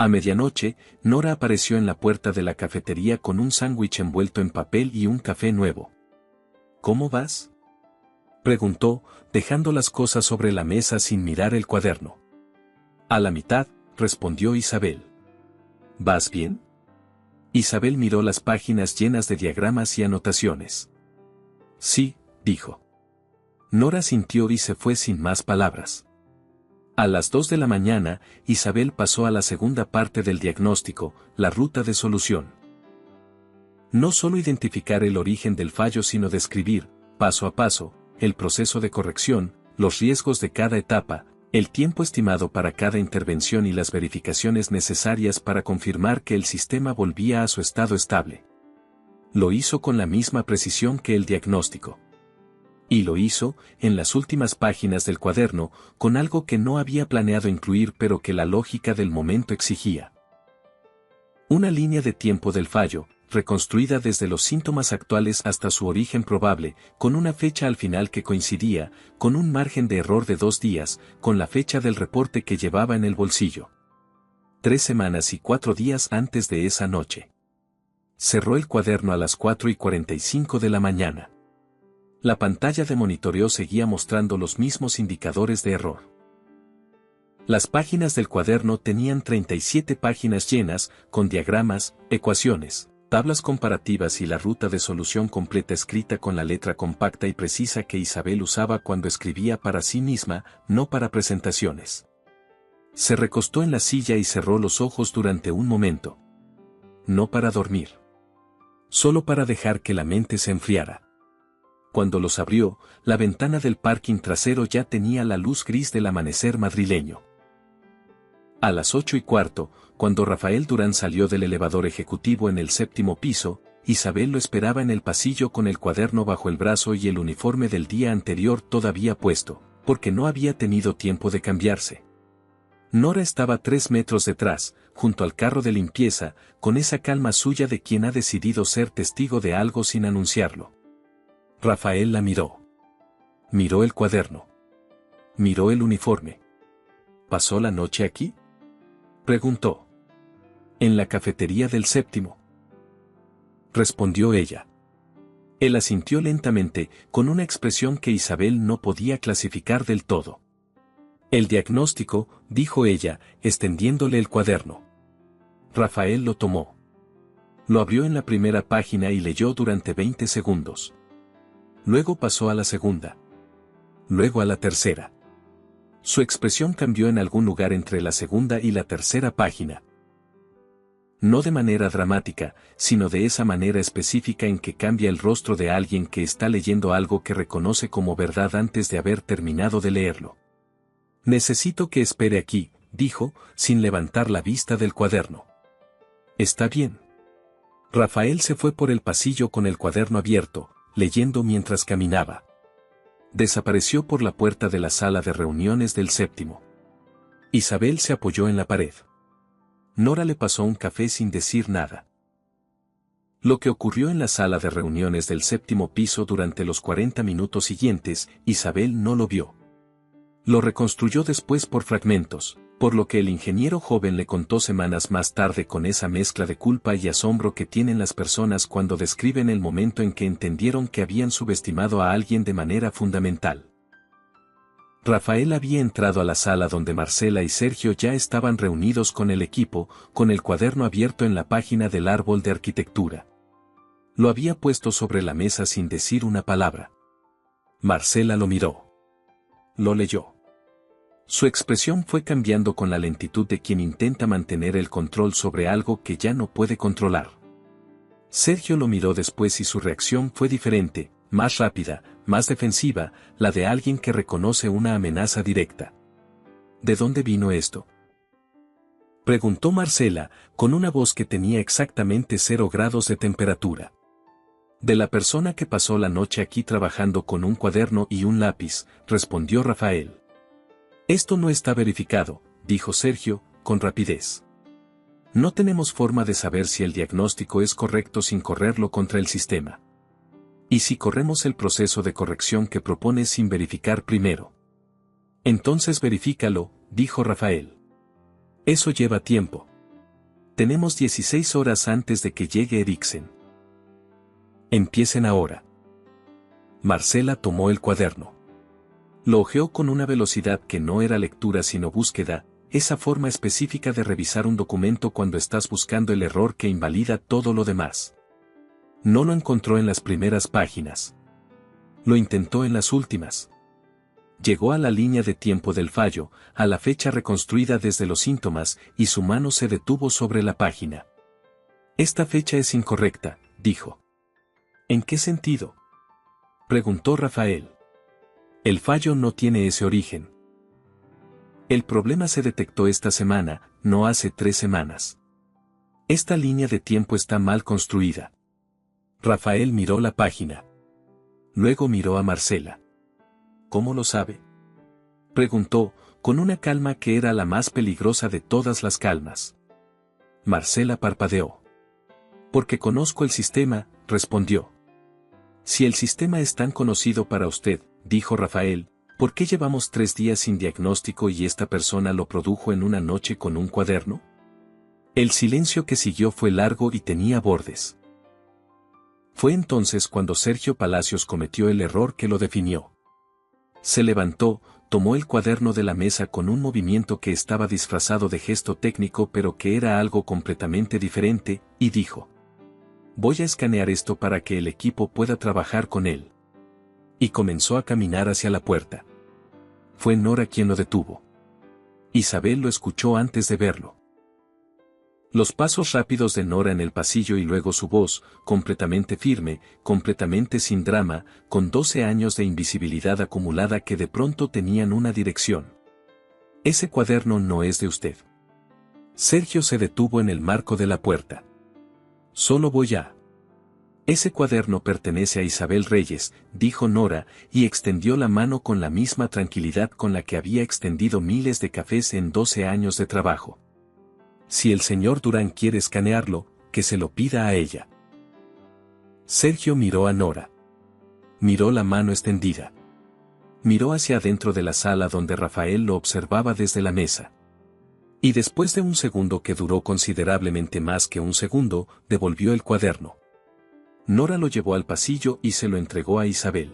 A medianoche, Nora apareció en la puerta de la cafetería con un sándwich envuelto en papel y un café nuevo. ¿Cómo vas?, preguntó, dejando las cosas sobre la mesa sin mirar el cuaderno. A la mitad, respondió Isabel. ¿Vas bien? Isabel miró las páginas llenas de diagramas y anotaciones. Sí, dijo. Nora sintió y se fue sin más palabras. A las 2 de la mañana, Isabel pasó a la segunda parte del diagnóstico, la ruta de solución. No solo identificar el origen del fallo sino describir, paso a paso, el proceso de corrección, los riesgos de cada etapa, el tiempo estimado para cada intervención y las verificaciones necesarias para confirmar que el sistema volvía a su estado estable. Lo hizo con la misma precisión que el diagnóstico. Y lo hizo, en las últimas páginas del cuaderno, con algo que no había planeado incluir pero que la lógica del momento exigía. Una línea de tiempo del fallo, reconstruida desde los síntomas actuales hasta su origen probable, con una fecha al final que coincidía, con un margen de error de 2 días, con la fecha del reporte que llevaba en el bolsillo. 3 semanas y 4 días antes de esa noche. Cerró el cuaderno a las 4:45 de la mañana. La pantalla de monitoreo seguía mostrando los mismos indicadores de error. Las páginas del cuaderno tenían 37 páginas llenas, con diagramas, ecuaciones, tablas comparativas y la ruta de solución completa escrita con la letra compacta y precisa que Isabel usaba cuando escribía para sí misma, no para presentaciones. Se recostó en la silla y cerró los ojos durante un momento. No para dormir. Solo para dejar que la mente se enfriara. Cuando los abrió, la ventana del parking trasero ya tenía la luz gris del amanecer madrileño. A las 8:15, cuando Rafael Durán salió del elevador ejecutivo en el 7º piso, Isabel lo esperaba en el pasillo con el cuaderno bajo el brazo y el uniforme del día anterior todavía puesto, porque no había tenido tiempo de cambiarse. Nora estaba 3 metros detrás, junto al carro de limpieza, con esa calma suya de quien ha decidido ser testigo de algo sin anunciarlo. Rafael la miró. Miró el cuaderno. Miró el uniforme. ¿Pasó la noche aquí?, preguntó. En la cafetería del séptimo, respondió ella. Él asintió lentamente, con una expresión que Isabel no podía clasificar del todo. El diagnóstico, dijo ella, extendiéndole el cuaderno. Rafael lo tomó. Lo abrió en la primera página y leyó durante 20 segundos. Luego pasó a la segunda. Luego a la tercera. Su expresión cambió en algún lugar entre la segunda y la tercera página. No de manera dramática, sino de esa manera específica en que cambia el rostro de alguien que está leyendo algo que reconoce como verdad antes de haber terminado de leerlo. Necesito que espere aquí, dijo, sin levantar la vista del cuaderno. Está bien. Rafael se fue por el pasillo con el cuaderno abierto, leyendo mientras caminaba. Desapareció por la puerta de la sala de reuniones del séptimo. Isabel se apoyó en la pared. Nora le pasó un café sin decir nada. Lo que ocurrió en la sala de reuniones del séptimo piso durante los 40 minutos siguientes, Isabel no lo vio. Lo reconstruyó después por fragmentos, por lo que el ingeniero joven le contó semanas más tarde con esa mezcla de culpa y asombro que tienen las personas cuando describen el momento en que entendieron que habían subestimado a alguien de manera fundamental. Rafael había entrado a la sala donde Marcela y Sergio ya estaban reunidos con el equipo, con el cuaderno abierto en la página del árbol de arquitectura. Lo había puesto sobre la mesa sin decir una palabra. Marcela lo miró. Lo leyó. Su expresión fue cambiando con la lentitud de quien intenta mantener el control sobre algo que ya no puede controlar. Sergio lo miró después y su reacción fue diferente, más rápida, más defensiva, la de alguien que reconoce una amenaza directa. ¿De dónde vino esto?, preguntó Marcela, con una voz que tenía exactamente 0 grados de temperatura. De la persona que pasó la noche aquí trabajando con un cuaderno y un lápiz, respondió Rafael. Esto no está verificado, dijo Sergio, con rapidez. No tenemos forma de saber si el diagnóstico es correcto sin correrlo contra el sistema. ¿Y si corremos el proceso de corrección que propones sin verificar primero? Entonces verifícalo, dijo Rafael. Eso lleva tiempo. Tenemos 16 horas antes de que llegue Eriksen. Empiecen ahora. Marcela tomó el cuaderno. Lo hojeó con una velocidad que no era lectura sino búsqueda, esa forma específica de revisar un documento cuando estás buscando el error que invalida todo lo demás. No lo encontró en las primeras páginas. Lo intentó en las últimas. Llegó a la línea de tiempo del fallo, a la fecha reconstruida desde los síntomas, y su mano se detuvo sobre la página. Esta fecha es incorrecta, dijo. ¿En qué sentido?, preguntó Rafael. El fallo no tiene ese origen. El problema se detectó esta semana, no hace 3 semanas. Esta línea de tiempo está mal construida. Rafael miró la página. Luego miró a Marcela. ¿Cómo lo sabe?, preguntó, con una calma que era la más peligrosa de todas las calmas. Marcela parpadeó. Porque conozco el sistema, respondió. Si el sistema es tan conocido para usted, dijo Rafael, ¿por qué llevamos 3 días sin diagnóstico y esta persona lo produjo en una noche con un cuaderno? El silencio que siguió fue largo y tenía bordes. Fue entonces cuando Sergio Palacios cometió el error que lo definió. Se levantó, tomó el cuaderno de la mesa con un movimiento que estaba disfrazado de gesto técnico pero que era algo completamente diferente, y dijo: voy a escanear esto para que el equipo pueda trabajar con él. Y comenzó a caminar hacia la puerta. Fue Nora quien lo detuvo. Isabel lo escuchó antes de verlo. Los pasos rápidos de Nora en el pasillo y luego su voz, completamente firme, completamente sin drama, con 12 años de invisibilidad acumulada que de pronto tenían una dirección. Ese cuaderno no es de usted. Sergio se detuvo en el marco de la puerta. Solo voy a Ese cuaderno pertenece a Isabel Reyes, dijo Nora, y extendió la mano con la misma tranquilidad con la que había extendido miles de cafés en 12 años de trabajo. Si el señor Durán quiere escanearlo, que se lo pida a ella. Sergio miró a Nora. Miró la mano extendida. Miró hacia adentro de la sala donde Rafael lo observaba desde la mesa. Y después de un segundo que duró considerablemente más que un segundo, devolvió el cuaderno. Nora lo llevó al pasillo y se lo entregó a Isabel.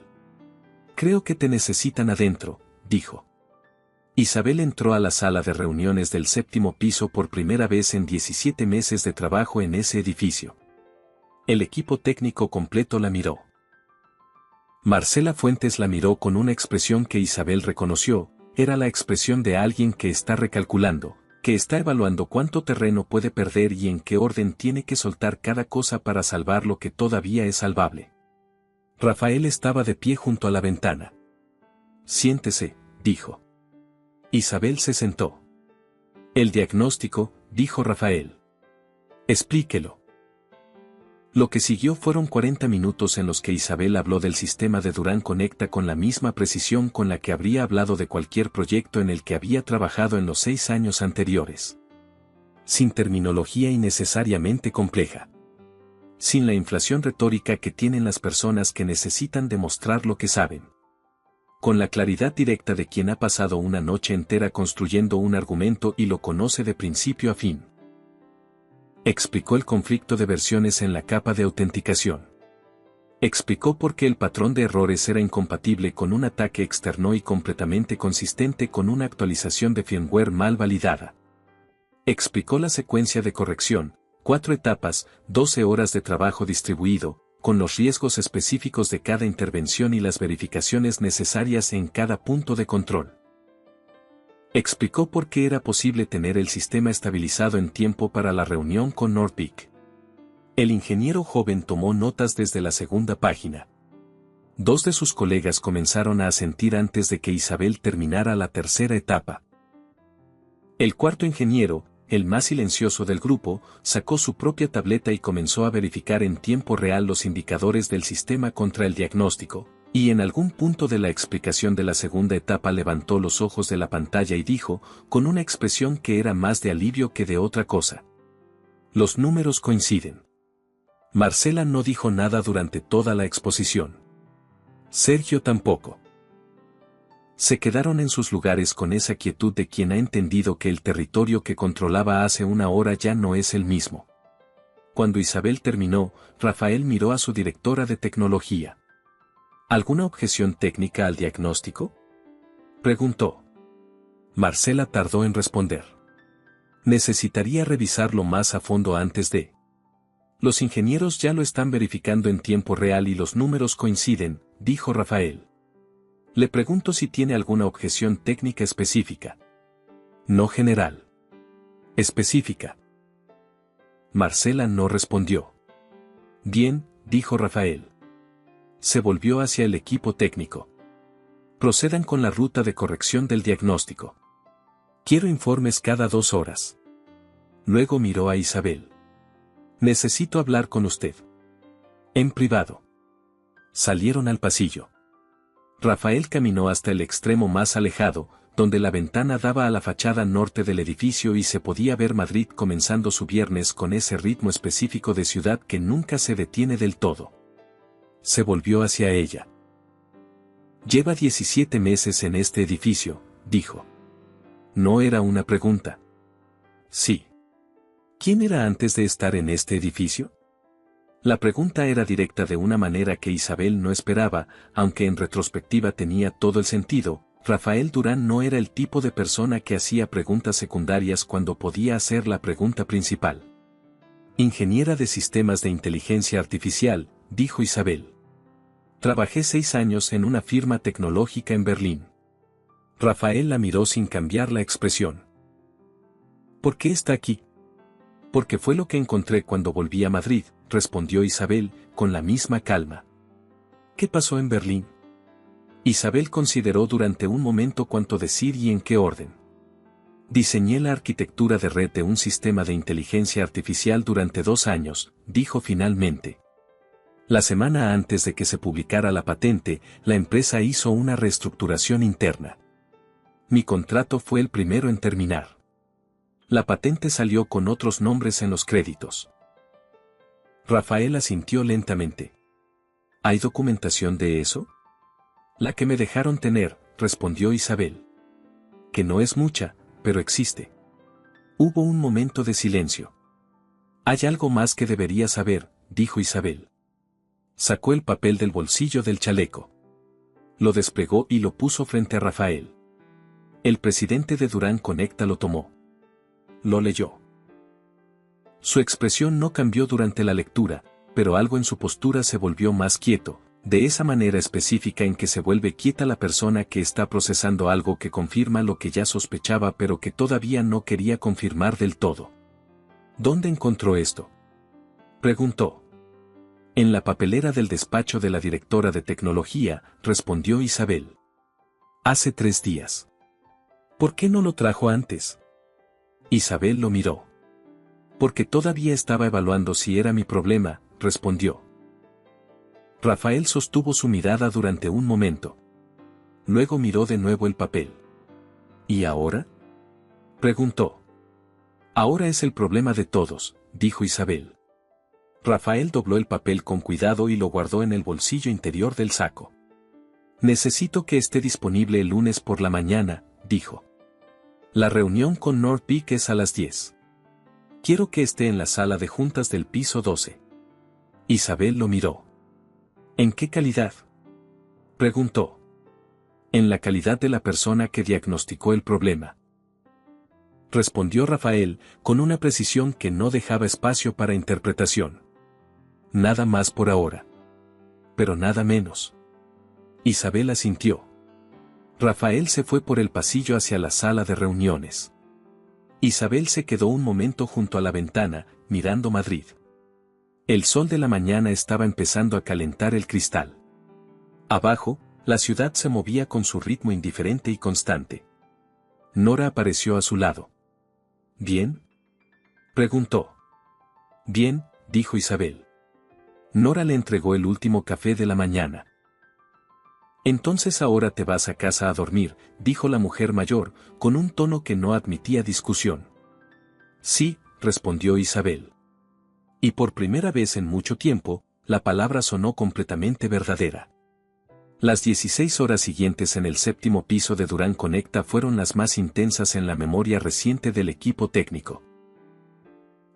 Creo que te necesitan adentro, dijo. Isabel entró a la sala de reuniones del 7º piso por primera vez en 17 meses de trabajo en ese edificio. El equipo técnico completo la miró. Marcela Fuentes la miró con una expresión que Isabel reconoció, era la expresión de alguien que está recalculando, que está evaluando cuánto terreno puede perder y en qué orden tiene que soltar cada cosa para salvar lo que todavía es salvable. Rafael estaba de pie junto a la ventana. Siéntese, dijo. Isabel se sentó. El diagnóstico, dijo Rafael. Explíquelo. Lo que siguió fueron 40 minutos en los que Isabel habló del sistema de Durán Conecta con la misma precisión con la que habría hablado de cualquier proyecto en el que había trabajado en los 6 años anteriores. Sin terminología innecesariamente compleja. Sin la inflación retórica que tienen las personas que necesitan demostrar lo que saben. Con la claridad directa de quien ha pasado una noche entera construyendo un argumento y lo conoce de principio a fin. Explicó el conflicto de versiones en la capa de autenticación. Explicó por qué el patrón de errores era incompatible con un ataque externo y completamente consistente con una actualización de firmware mal validada. Explicó la secuencia de corrección, 4 etapas, 12 horas de trabajo distribuido, con los riesgos específicos de cada intervención y las verificaciones necesarias en cada punto de control. Explicó por qué era posible tener el sistema estabilizado en tiempo para la reunión con Nordic. El ingeniero joven tomó notas desde la segunda página. 2 de sus colegas comenzaron a asentir antes de que Isabel terminara la tercera etapa. El cuarto ingeniero, el más silencioso del grupo, sacó su propia tableta y comenzó a verificar en tiempo real los indicadores del sistema contra el diagnóstico. Y en algún punto de la explicación de la segunda etapa levantó los ojos de la pantalla y dijo, con una expresión que era más de alivio que de otra cosa. Los números coinciden. Marcela no dijo nada durante toda la exposición. Sergio tampoco. Se quedaron en sus lugares con esa quietud de quien ha entendido que el territorio que controlaba hace una hora ya no es el mismo. Cuando Isabel terminó, Rafael miró a su directora de tecnología. ¿Alguna objeción técnica al diagnóstico?, preguntó. Marcela tardó en responder. Necesitaría revisarlo más a fondo antes de. Los ingenieros ya lo están verificando en tiempo real y los números coinciden, dijo Rafael. Le pregunto si tiene alguna objeción técnica específica. No general. Específica. Marcela no respondió. Bien, dijo Rafael. Se volvió hacia el equipo técnico. Procedan con la ruta de corrección del diagnóstico. Quiero informes cada 2 horas. Luego miró a Isabel. Necesito hablar con usted. En privado. Salieron al pasillo. Rafael caminó hasta el extremo más alejado, donde la ventana daba a la fachada norte del edificio y se podía ver Madrid comenzando su viernes con ese ritmo específico de ciudad que nunca se detiene del todo. Se volvió hacia ella. Lleva 17 meses en este edificio, dijo. No era una pregunta. Sí. ¿Quién era antes de estar en este edificio? La pregunta era directa de una manera que Isabel no esperaba, aunque en retrospectiva tenía todo el sentido. Rafael Durán no era el tipo de persona que hacía preguntas secundarias cuando podía hacer la pregunta principal. Ingeniera de sistemas de inteligencia artificial, dijo Isabel. Trabajé 6 años en una firma tecnológica en Berlín. Rafael la miró sin cambiar la expresión. ¿Por qué está aquí? Porque fue lo que encontré cuando volví a Madrid, respondió Isabel, con la misma calma. ¿Qué pasó en Berlín? Isabel consideró durante un momento cuánto decir y en qué orden. Diseñé la arquitectura de red de un sistema de inteligencia artificial durante 2 años, dijo finalmente. La semana antes de que se publicara la patente, la empresa hizo una reestructuración interna. Mi contrato fue el primero en terminar. La patente salió con otros nombres en los créditos. Rafael asintió lentamente. ¿Hay documentación de eso? La que me dejaron tener, respondió Isabel. Que no es mucha, pero existe. Hubo un momento de silencio. Hay algo más que debería saber, dijo Isabel. Sacó el papel del bolsillo del chaleco. Lo desplegó y lo puso frente a Rafael. El presidente de Durán Conecta lo tomó. Lo leyó. Su expresión no cambió durante la lectura, pero algo en su postura se volvió más quieto, de esa manera específica en que se vuelve quieta la persona que está procesando algo que confirma lo que ya sospechaba pero que todavía no quería confirmar del todo. ¿Dónde encontró esto?, preguntó. En la papelera del despacho de la directora de tecnología, respondió Isabel. Hace 3 días. ¿Por qué no lo trajo antes? Isabel lo miró. Porque todavía estaba evaluando si era mi problema, respondió. Rafael sostuvo su mirada durante un momento. Luego miró de nuevo el papel. ¿Y ahora?, preguntó. Ahora es el problema de todos, dijo Isabel. Rafael dobló el papel con cuidado y lo guardó en el bolsillo interior del saco. Necesito que esté disponible el lunes por la mañana, dijo. La reunión con North Peak es a las 10. Quiero que esté en la sala de juntas del piso 12. Isabel lo miró. ¿En qué calidad?, preguntó. En la calidad de la persona que diagnosticó el problema, respondió Rafael, con una precisión que no dejaba espacio para interpretación. Nada más por ahora. Pero nada menos. Isabel asintió. Rafael se fue por el pasillo hacia la sala de reuniones. Isabel se quedó un momento junto a la ventana, mirando Madrid. El sol de la mañana estaba empezando a calentar el cristal. Abajo, la ciudad se movía con su ritmo indiferente y constante. Nora apareció a su lado. ¿Bien?, preguntó. Bien, dijo Isabel. Nora le entregó el último café de la mañana. Entonces ahora te vas a casa a dormir, dijo la mujer mayor, con un tono que no admitía discusión. Sí, respondió Isabel. Y por primera vez en mucho tiempo, la palabra sonó completamente verdadera. Las 16 horas siguientes en el 7º piso de Durán Conecta fueron las más intensas en la memoria reciente del equipo técnico.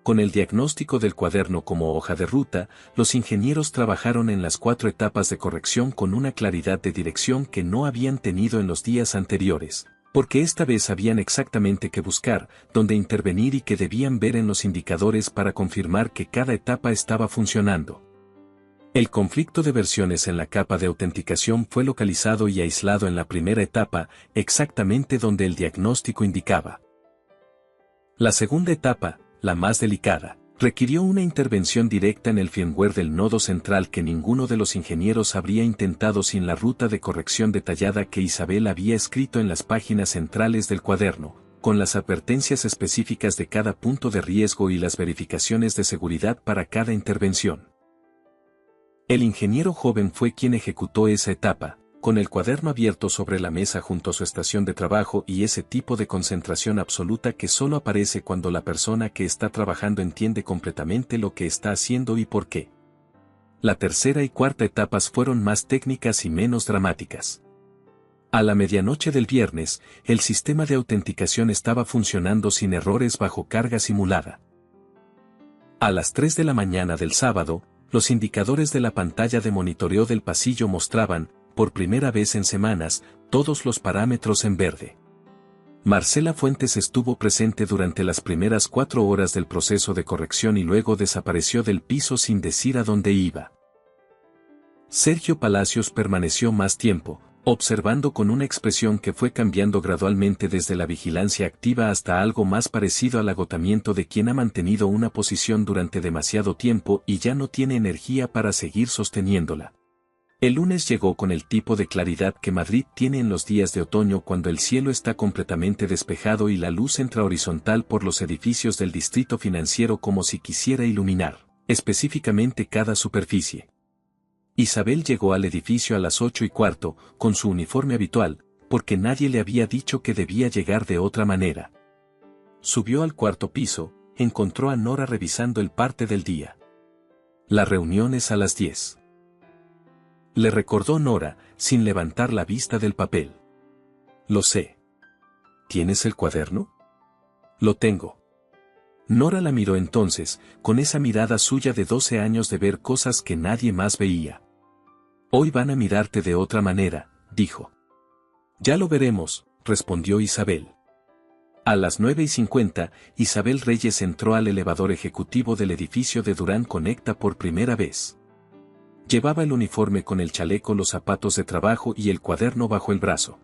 Con el diagnóstico del cuaderno como hoja de ruta, los ingenieros trabajaron en las 4 etapas de corrección con una claridad de dirección que no habían tenido en los días anteriores, porque esta vez sabían exactamente qué buscar, dónde intervenir y qué debían ver en los indicadores para confirmar que cada etapa estaba funcionando. El conflicto de versiones en la capa de autenticación fue localizado y aislado en la primera etapa, exactamente donde el diagnóstico indicaba. La segunda etapa, la más delicada, requirió una intervención directa en el firmware del nodo central que ninguno de los ingenieros habría intentado sin la ruta de corrección detallada que Isabel había escrito en las páginas centrales del cuaderno, con las advertencias específicas de cada punto de riesgo y las verificaciones de seguridad para cada intervención. El ingeniero joven fue quien ejecutó esa etapa, con el cuaderno abierto sobre la mesa junto a su estación de trabajo y ese tipo de concentración absoluta que solo aparece cuando la persona que está trabajando entiende completamente lo que está haciendo y por qué. La tercera y cuarta etapas fueron más técnicas y menos dramáticas. A la medianoche del viernes, el sistema de autenticación estaba funcionando sin errores bajo carga simulada. A las 3 de la mañana del sábado, los indicadores de la pantalla de monitoreo del pasillo mostraban, por primera vez en semanas, todos los parámetros en verde. Marcela Fuentes estuvo presente durante las primeras 4 horas del proceso de corrección y luego desapareció del piso sin decir a dónde iba. Sergio Palacios permaneció más tiempo, observando con una expresión que fue cambiando gradualmente desde la vigilancia activa hasta algo más parecido al agotamiento de quien ha mantenido una posición durante demasiado tiempo y ya no tiene energía para seguir sosteniéndola. El lunes llegó con el tipo de claridad que Madrid tiene en los días de otoño cuando el cielo está completamente despejado y la luz entra horizontal por los edificios del distrito financiero como si quisiera iluminar, específicamente cada superficie. Isabel llegó al edificio a las 8:15, con su uniforme habitual, porque nadie le había dicho que debía llegar de otra manera. Subió al cuarto piso, encontró a Nora revisando el parte del día. La reunión es a las 10. Le recordó Nora, sin levantar la vista del papel. Lo sé. ¿Tienes el cuaderno? Lo tengo. Nora la miró entonces, con esa mirada suya de 12 años de ver cosas que nadie más veía. Hoy van a mirarte de otra manera, dijo. Ya lo veremos, respondió Isabel. A las 9:50, Isabel Reyes entró al elevador ejecutivo del edificio de Durán Conecta por primera vez. Llevaba el uniforme con el chaleco, los zapatos de trabajo y el cuaderno bajo el brazo.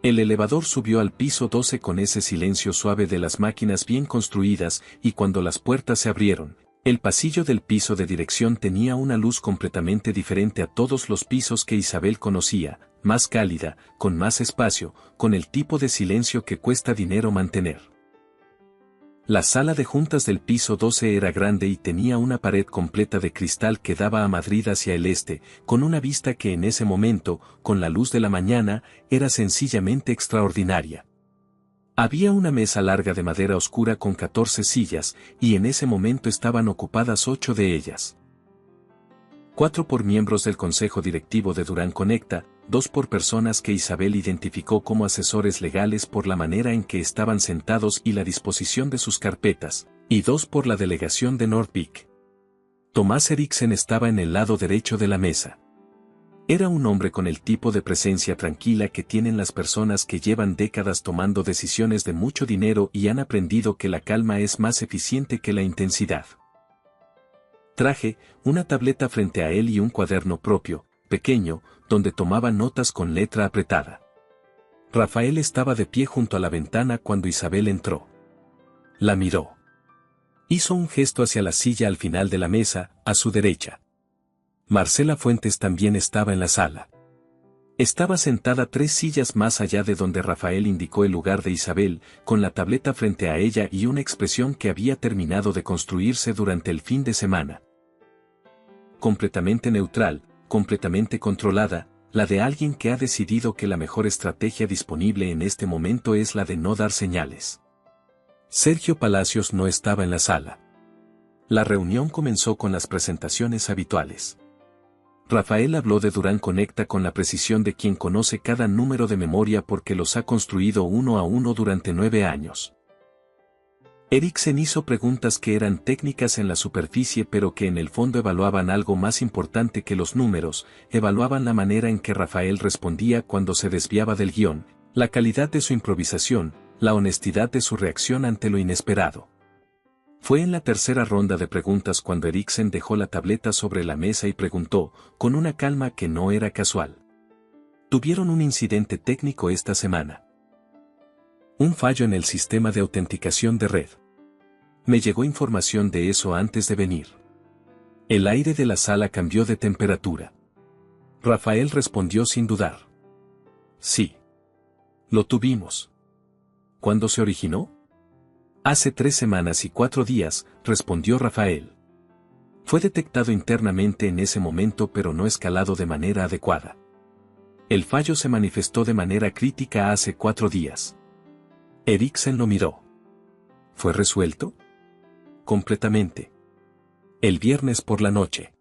El elevador subió al piso 12 con ese silencio suave de las máquinas bien construidas, y cuando las puertas se abrieron, el pasillo del piso de dirección tenía una luz completamente diferente a todos los pisos que Isabel conocía, más cálida, con más espacio, con el tipo de silencio que cuesta dinero mantener. La sala de juntas del piso 12 era grande y tenía una pared completa de cristal que daba a Madrid hacia el este, con una vista que en ese momento, con la luz de la mañana, era sencillamente extraordinaria. Había una mesa larga de madera oscura con 14 sillas, y en ese momento estaban ocupadas 8 de ellas. 4 por miembros del consejo directivo de Durán Conecta, 2 por personas que Isabel identificó como asesores legales por la manera en que estaban sentados y la disposición de sus carpetas, y 2 por la delegación de Nordvik. Tomás Eriksen estaba en el lado derecho de la mesa. Era un hombre con el tipo de presencia tranquila que tienen las personas que llevan décadas tomando decisiones de mucho dinero y han aprendido que la calma es más eficiente que la intensidad. Traje una tableta frente a él y un cuaderno propio, pequeño, donde tomaba notas con letra apretada. Rafael estaba de pie junto a la ventana cuando Isabel entró. La miró. Hizo un gesto hacia la silla al final de la mesa, a su derecha. Marcela Fuentes también estaba en la sala. Estaba sentada 3 sillas más allá de donde Rafael indicó el lugar de Isabel, con la tableta frente a ella y una expresión que había terminado de construirse durante el fin de semana. Completamente neutral, completamente controlada, la de alguien que ha decidido que la mejor estrategia disponible en este momento es la de no dar señales. Sergio Palacios no estaba en la sala. La reunión comenzó con las presentaciones habituales. Rafael habló de Durán Conecta con la precisión de quien conoce cada número de memoria porque los ha construido uno a uno durante 9 años. Eriksen hizo preguntas que eran técnicas en la superficie pero que en el fondo evaluaban algo más importante que los números, evaluaban la manera en que Rafael respondía cuando se desviaba del guión, la calidad de su improvisación, la honestidad de su reacción ante lo inesperado. Fue en la tercera ronda de preguntas cuando Eriksen dejó la tableta sobre la mesa y preguntó, con una calma que no era casual. Tuvieron un incidente técnico esta semana. Un fallo en el sistema de autenticación de red. Me llegó información de eso antes de venir. El aire de la sala cambió de temperatura. Rafael respondió sin dudar. Sí. Lo tuvimos. ¿Cuándo se originó? Hace 3 semanas y 4 días, respondió Rafael. Fue detectado internamente en ese momento pero no escalado de manera adecuada. El fallo se manifestó de manera crítica hace 4 días. Eriksen lo miró. ¿Fue resuelto? Completamente. El viernes por la noche.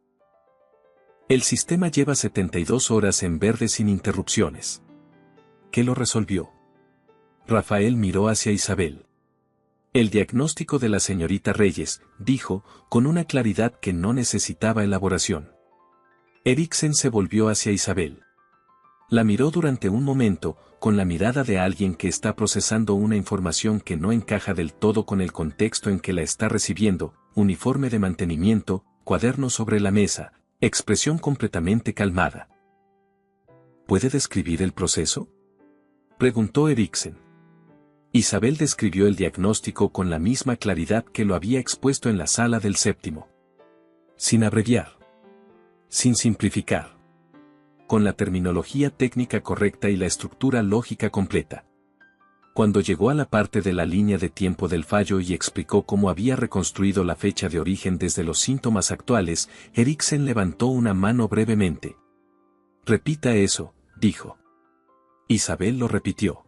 El sistema lleva 72 horas en verde sin interrupciones. ¿Qué lo resolvió? Rafael miró hacia Isabel. El diagnóstico de la señorita Reyes, dijo, con una claridad que no necesitaba elaboración. Eriksen se volvió hacia Isabel. La miró durante un momento, con la mirada de alguien que está procesando una información que no encaja del todo con el contexto en que la está recibiendo, uniforme de mantenimiento, cuaderno sobre la mesa, expresión completamente calmada. ¿Puede describir el proceso?, preguntó Eriksen. Isabel describió el diagnóstico con la misma claridad que lo había expuesto en la sala del séptimo. Sin abreviar. Sin simplificar. Con la terminología técnica correcta y la estructura lógica completa. Cuando llegó a la parte de la línea de tiempo del fallo y explicó cómo había reconstruido la fecha de origen desde los síntomas actuales, Eriksen levantó una mano brevemente. «Repita eso», dijo. Isabel lo repitió.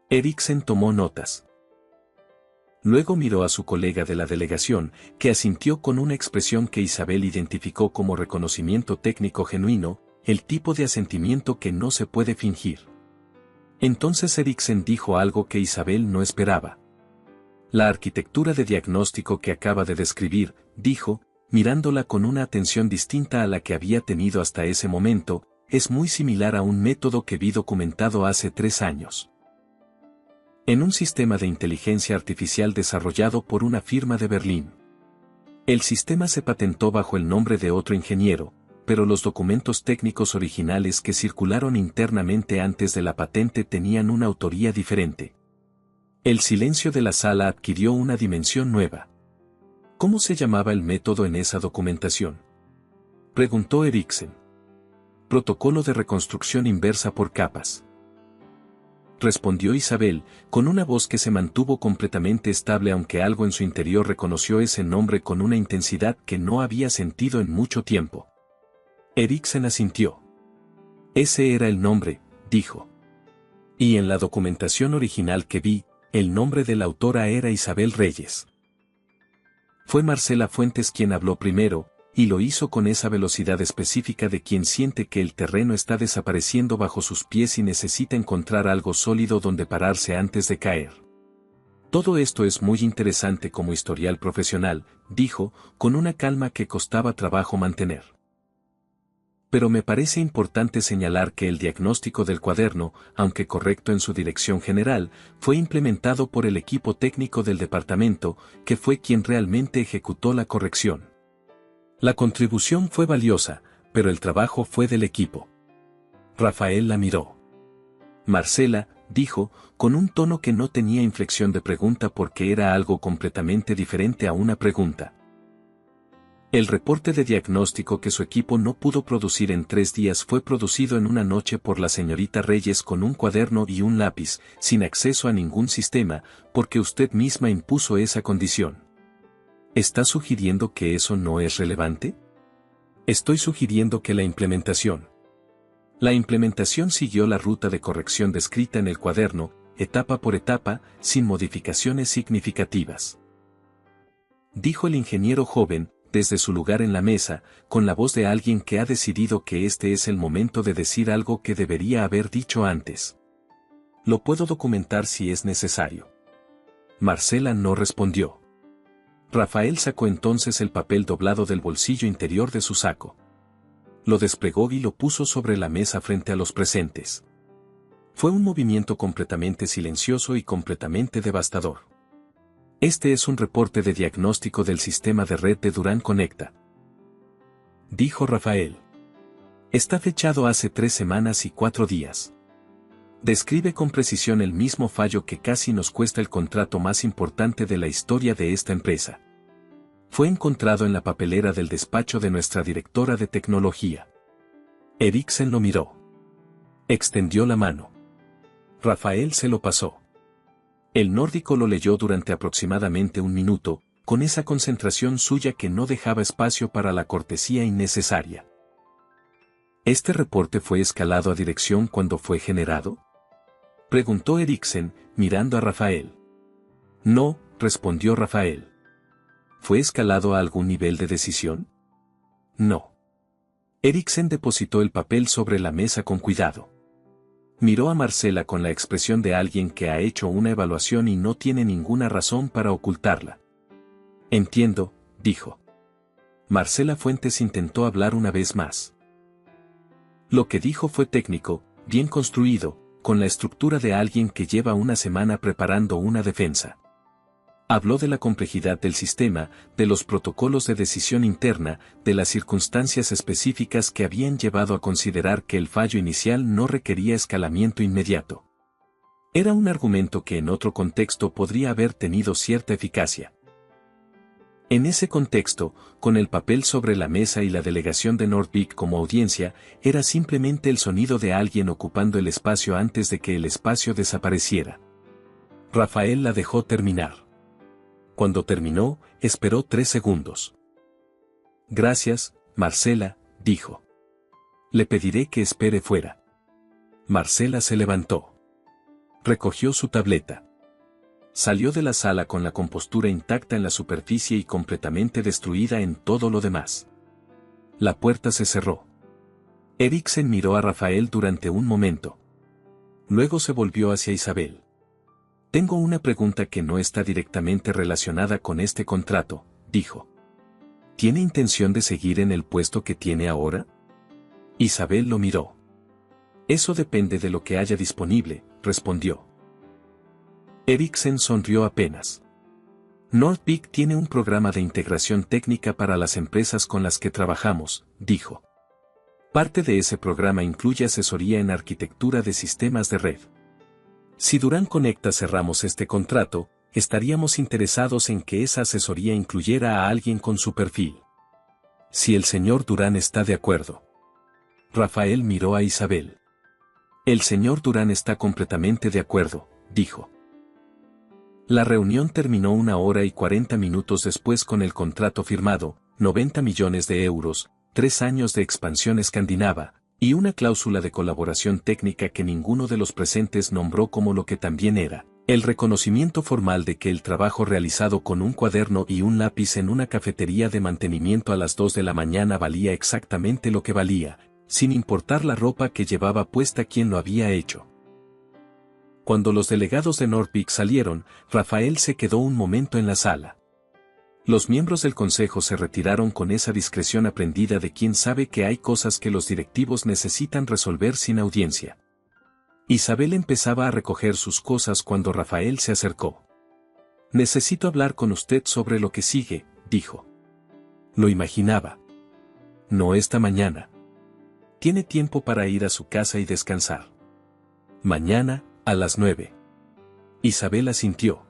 Eriksen tomó notas. Luego miró a su colega de la delegación, que asintió con una expresión que Isabel identificó como reconocimiento técnico genuino, el tipo de asentimiento que no se puede fingir. Entonces Eriksen dijo algo que Isabel no esperaba. «La arquitectura de diagnóstico que acaba de describir», dijo, mirándola con una atención distinta a la que había tenido hasta ese momento, «es muy similar a un método que vi documentado hace 3 años. En un sistema de inteligencia artificial desarrollado por una firma de Berlín. El sistema se patentó bajo el nombre de otro ingeniero, pero los documentos técnicos originales que circularon internamente antes de la patente tenían una autoría diferente». El silencio de la sala adquirió una dimensión nueva. «¿Cómo se llamaba el método en esa documentación?», preguntó Eriksen. «Protocolo de reconstrucción inversa por capas», respondió Isabel, con una voz que se mantuvo completamente estable aunque algo en su interior reconoció ese nombre con una intensidad que no había sentido en mucho tiempo. Eriksen asintió. «Ese era el nombre», dijo. «Y en la documentación original que vi, el nombre de la autora era Isabel Reyes». Fue Marcela Fuentes quien habló primero, y lo hizo con esa velocidad específica de quien siente que el terreno está desapareciendo bajo sus pies y necesita encontrar algo sólido donde pararse antes de caer. «Todo esto es muy interesante como historial profesional», dijo, con una calma que costaba trabajo mantener. «Pero me parece importante señalar que el diagnóstico del cuaderno, aunque correcto en su dirección general, fue implementado por el equipo técnico del departamento, que fue quien realmente ejecutó la corrección. La contribución fue valiosa, pero el trabajo fue del equipo». Rafael la miró. «Marcela», dijo, con un tono que no tenía inflexión de pregunta porque era algo completamente diferente a una pregunta. «El reporte de diagnóstico que su equipo no pudo producir en 3 días fue producido en una noche por la señorita Reyes con un cuaderno y un lápiz, sin acceso a ningún sistema, porque usted misma impuso esa condición». ¿Está sugiriendo que eso no es relevante? Estoy sugiriendo que la implementación siguió la ruta de corrección descrita en el cuaderno, etapa por etapa, sin modificaciones significativas. Dijo el ingeniero joven, desde su lugar en la mesa, con la voz de alguien que ha decidido que este es el momento de decir algo que debería haber dicho antes. «Lo puedo documentar si es necesario». Marcela no respondió. Rafael sacó entonces el papel doblado del bolsillo interior de su saco. Lo desplegó y lo puso sobre la mesa frente a los presentes. Fue un movimiento completamente silencioso y completamente devastador. «Este es un reporte de diagnóstico del sistema de red de Durán Conecta», dijo Rafael. «Está fechado hace 3 semanas y 4 días. Describe con precisión el mismo fallo que casi nos cuesta el contrato más importante de la historia de esta empresa. Fue encontrado en la papelera del despacho de nuestra directora de tecnología». Eriksen lo miró. Extendió la mano. Rafael se lo pasó. El nórdico lo leyó durante aproximadamente 1 minuto, con esa concentración suya que no dejaba espacio para la cortesía innecesaria. ¿Este reporte fue escalado a dirección cuando fue generado?, preguntó Eriksen, mirando a Rafael. «No», respondió Rafael. «¿Fue escalado a algún nivel de decisión?». «No». Eriksen depositó el papel sobre la mesa con cuidado. Miró a Marcela con la expresión de alguien que ha hecho una evaluación y no tiene ninguna razón para ocultarla. «Entiendo», dijo. Marcela Fuentes intentó hablar una vez más. Lo que dijo fue técnico, bien construido, con la estructura de alguien que lleva una semana preparando una defensa. Habló de la complejidad del sistema, de los protocolos de decisión interna, de las circunstancias específicas que habían llevado a considerar que el fallo inicial no requería escalamiento inmediato. Era un argumento que en otro contexto podría haber tenido cierta eficacia. En ese contexto, con el papel sobre la mesa y la delegación de Nordvik como audiencia, era simplemente el sonido de alguien ocupando el espacio antes de que el espacio desapareciera. Rafael la dejó terminar. Cuando terminó, esperó 3 segundos. Gracias, Marcela, dijo. Le pediré que espere fuera. Marcela se levantó. Recogió su tableta. Salió de la sala con la compostura intacta en la superficie y completamente destruida en todo lo demás. La puerta se cerró. Eriksen miró a Rafael durante un momento. Luego se volvió hacia Isabel. Tengo una pregunta que no está directamente relacionada con este contrato, dijo. ¿Tiene intención de seguir en el puesto que tiene ahora? Isabel lo miró. Eso depende de lo que haya disponible, respondió. Eriksen sonrió apenas. Nordvik tiene un programa de integración técnica para las empresas con las que trabajamos, dijo. Parte de ese programa incluye asesoría en arquitectura de sistemas de red. Si Durán Conecta cerramos este contrato, estaríamos interesados en que esa asesoría incluyera a alguien con su perfil. Si el señor Durán está de acuerdo. Rafael miró a Isabel. El señor Durán está completamente de acuerdo, dijo. La reunión terminó 1 hora y 40 minutos después con el contrato firmado, 90 millones de euros, 3 años de expansión escandinava, y una cláusula de colaboración técnica que ninguno de los presentes nombró como lo que también era, el reconocimiento formal de que el trabajo realizado con un cuaderno y un lápiz en una cafetería de mantenimiento a las 2 de la mañana valía exactamente lo que valía, sin importar la ropa que llevaba puesta quien lo había hecho. Cuando los delegados de Nordvik salieron, Rafael se quedó un momento en la sala. Los miembros del consejo se retiraron con esa discreción aprendida de quien sabe que hay cosas que los directivos necesitan resolver sin audiencia. Isabel empezaba a recoger sus cosas cuando Rafael se acercó. Necesito hablar con usted sobre lo que sigue, dijo. Lo imaginaba. No esta mañana. Tiene tiempo para ir a su casa y descansar. Mañana, a las 9. Isabel asintió.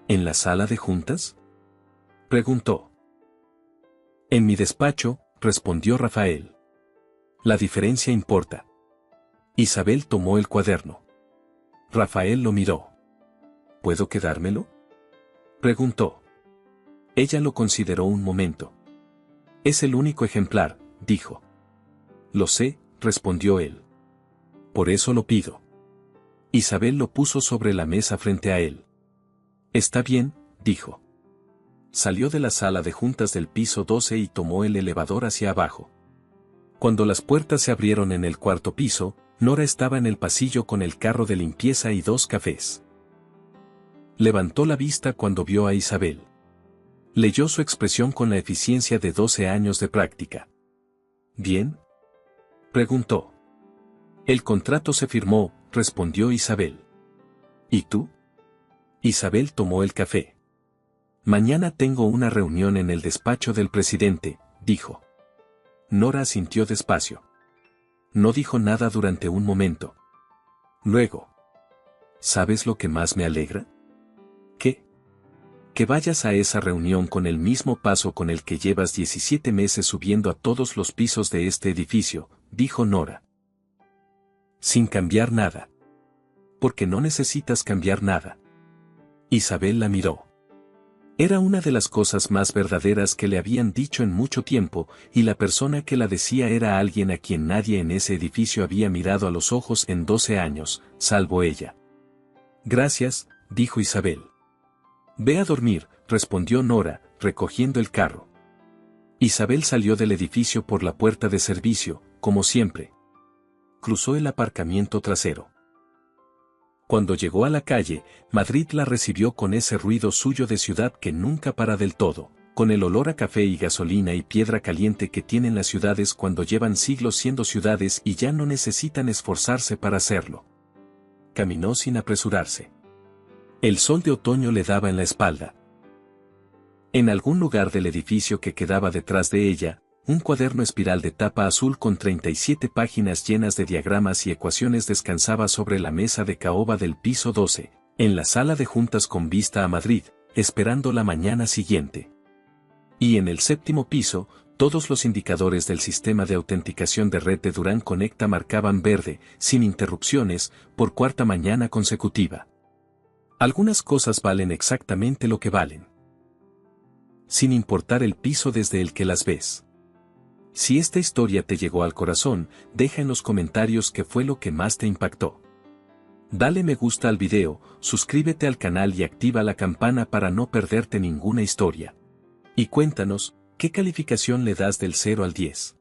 ¿En la sala de juntas? Preguntó. En mi despacho, respondió Rafael. La diferencia importa. Isabel tomó el cuaderno. Rafael lo miró. ¿Puedo quedármelo? Preguntó. Ella lo consideró un momento. Es el único ejemplar, dijo. Lo sé, respondió él. Por eso lo pido. Isabel lo puso sobre la mesa frente a él. Está bien, dijo. Salió de la sala de juntas del piso 12 y tomó el elevador hacia abajo. Cuando las puertas se abrieron en el 4º piso, Nora estaba en el pasillo con el carro de limpieza y 2 cafés. Levantó la vista cuando vio a Isabel. Leyó su expresión con la eficiencia de 12 años de práctica. ¿Bien? Preguntó. El contrato se firmó, respondió Isabel. ¿Y tú? Isabel tomó el café. Mañana tengo una reunión en el despacho del presidente, dijo. Nora asintió despacio. No dijo nada durante un momento. Luego. ¿Sabes lo que más me alegra? ¿Qué? Que vayas a esa reunión con el mismo paso con el que llevas 17 meses subiendo a todos los pisos de este edificio, dijo Nora. Sin cambiar nada. Porque no necesitas cambiar nada. Isabel la miró. Era una de las cosas más verdaderas que le habían dicho en mucho tiempo, y la persona que la decía era alguien a quien nadie en ese edificio había mirado a los ojos en 12 años, salvo ella. Gracias, dijo Isabel. Ve a dormir, respondió Nora, recogiendo el carro. Isabel salió del edificio por la puerta de servicio, como siempre. Cruzó el aparcamiento trasero. Cuando llegó a la calle, Madrid la recibió con ese ruido suyo de ciudad que nunca para del todo, con el olor a café y gasolina y piedra caliente que tienen las ciudades cuando llevan siglos siendo ciudades y ya no necesitan esforzarse para hacerlo. Caminó sin apresurarse. El sol de otoño le daba en la espalda. En algún lugar del edificio que quedaba detrás de ella, un cuaderno espiral de tapa azul con 37 páginas llenas de diagramas y ecuaciones descansaba sobre la mesa de caoba del piso 12, en la sala de juntas con vista a Madrid, esperando la mañana siguiente. Y en el 7º piso, todos los indicadores del sistema de autenticación de red de Durán Conecta marcaban verde, sin interrupciones, por 4ª mañana consecutiva. Algunas cosas valen exactamente lo que valen, sin importar el piso desde el que las ves. Si esta historia te llegó al corazón, deja en los comentarios qué fue lo que más te impactó. Dale me gusta al video, suscríbete al canal y activa la campana para no perderte ninguna historia. Y cuéntanos, ¿qué calificación le das del 0 al 10?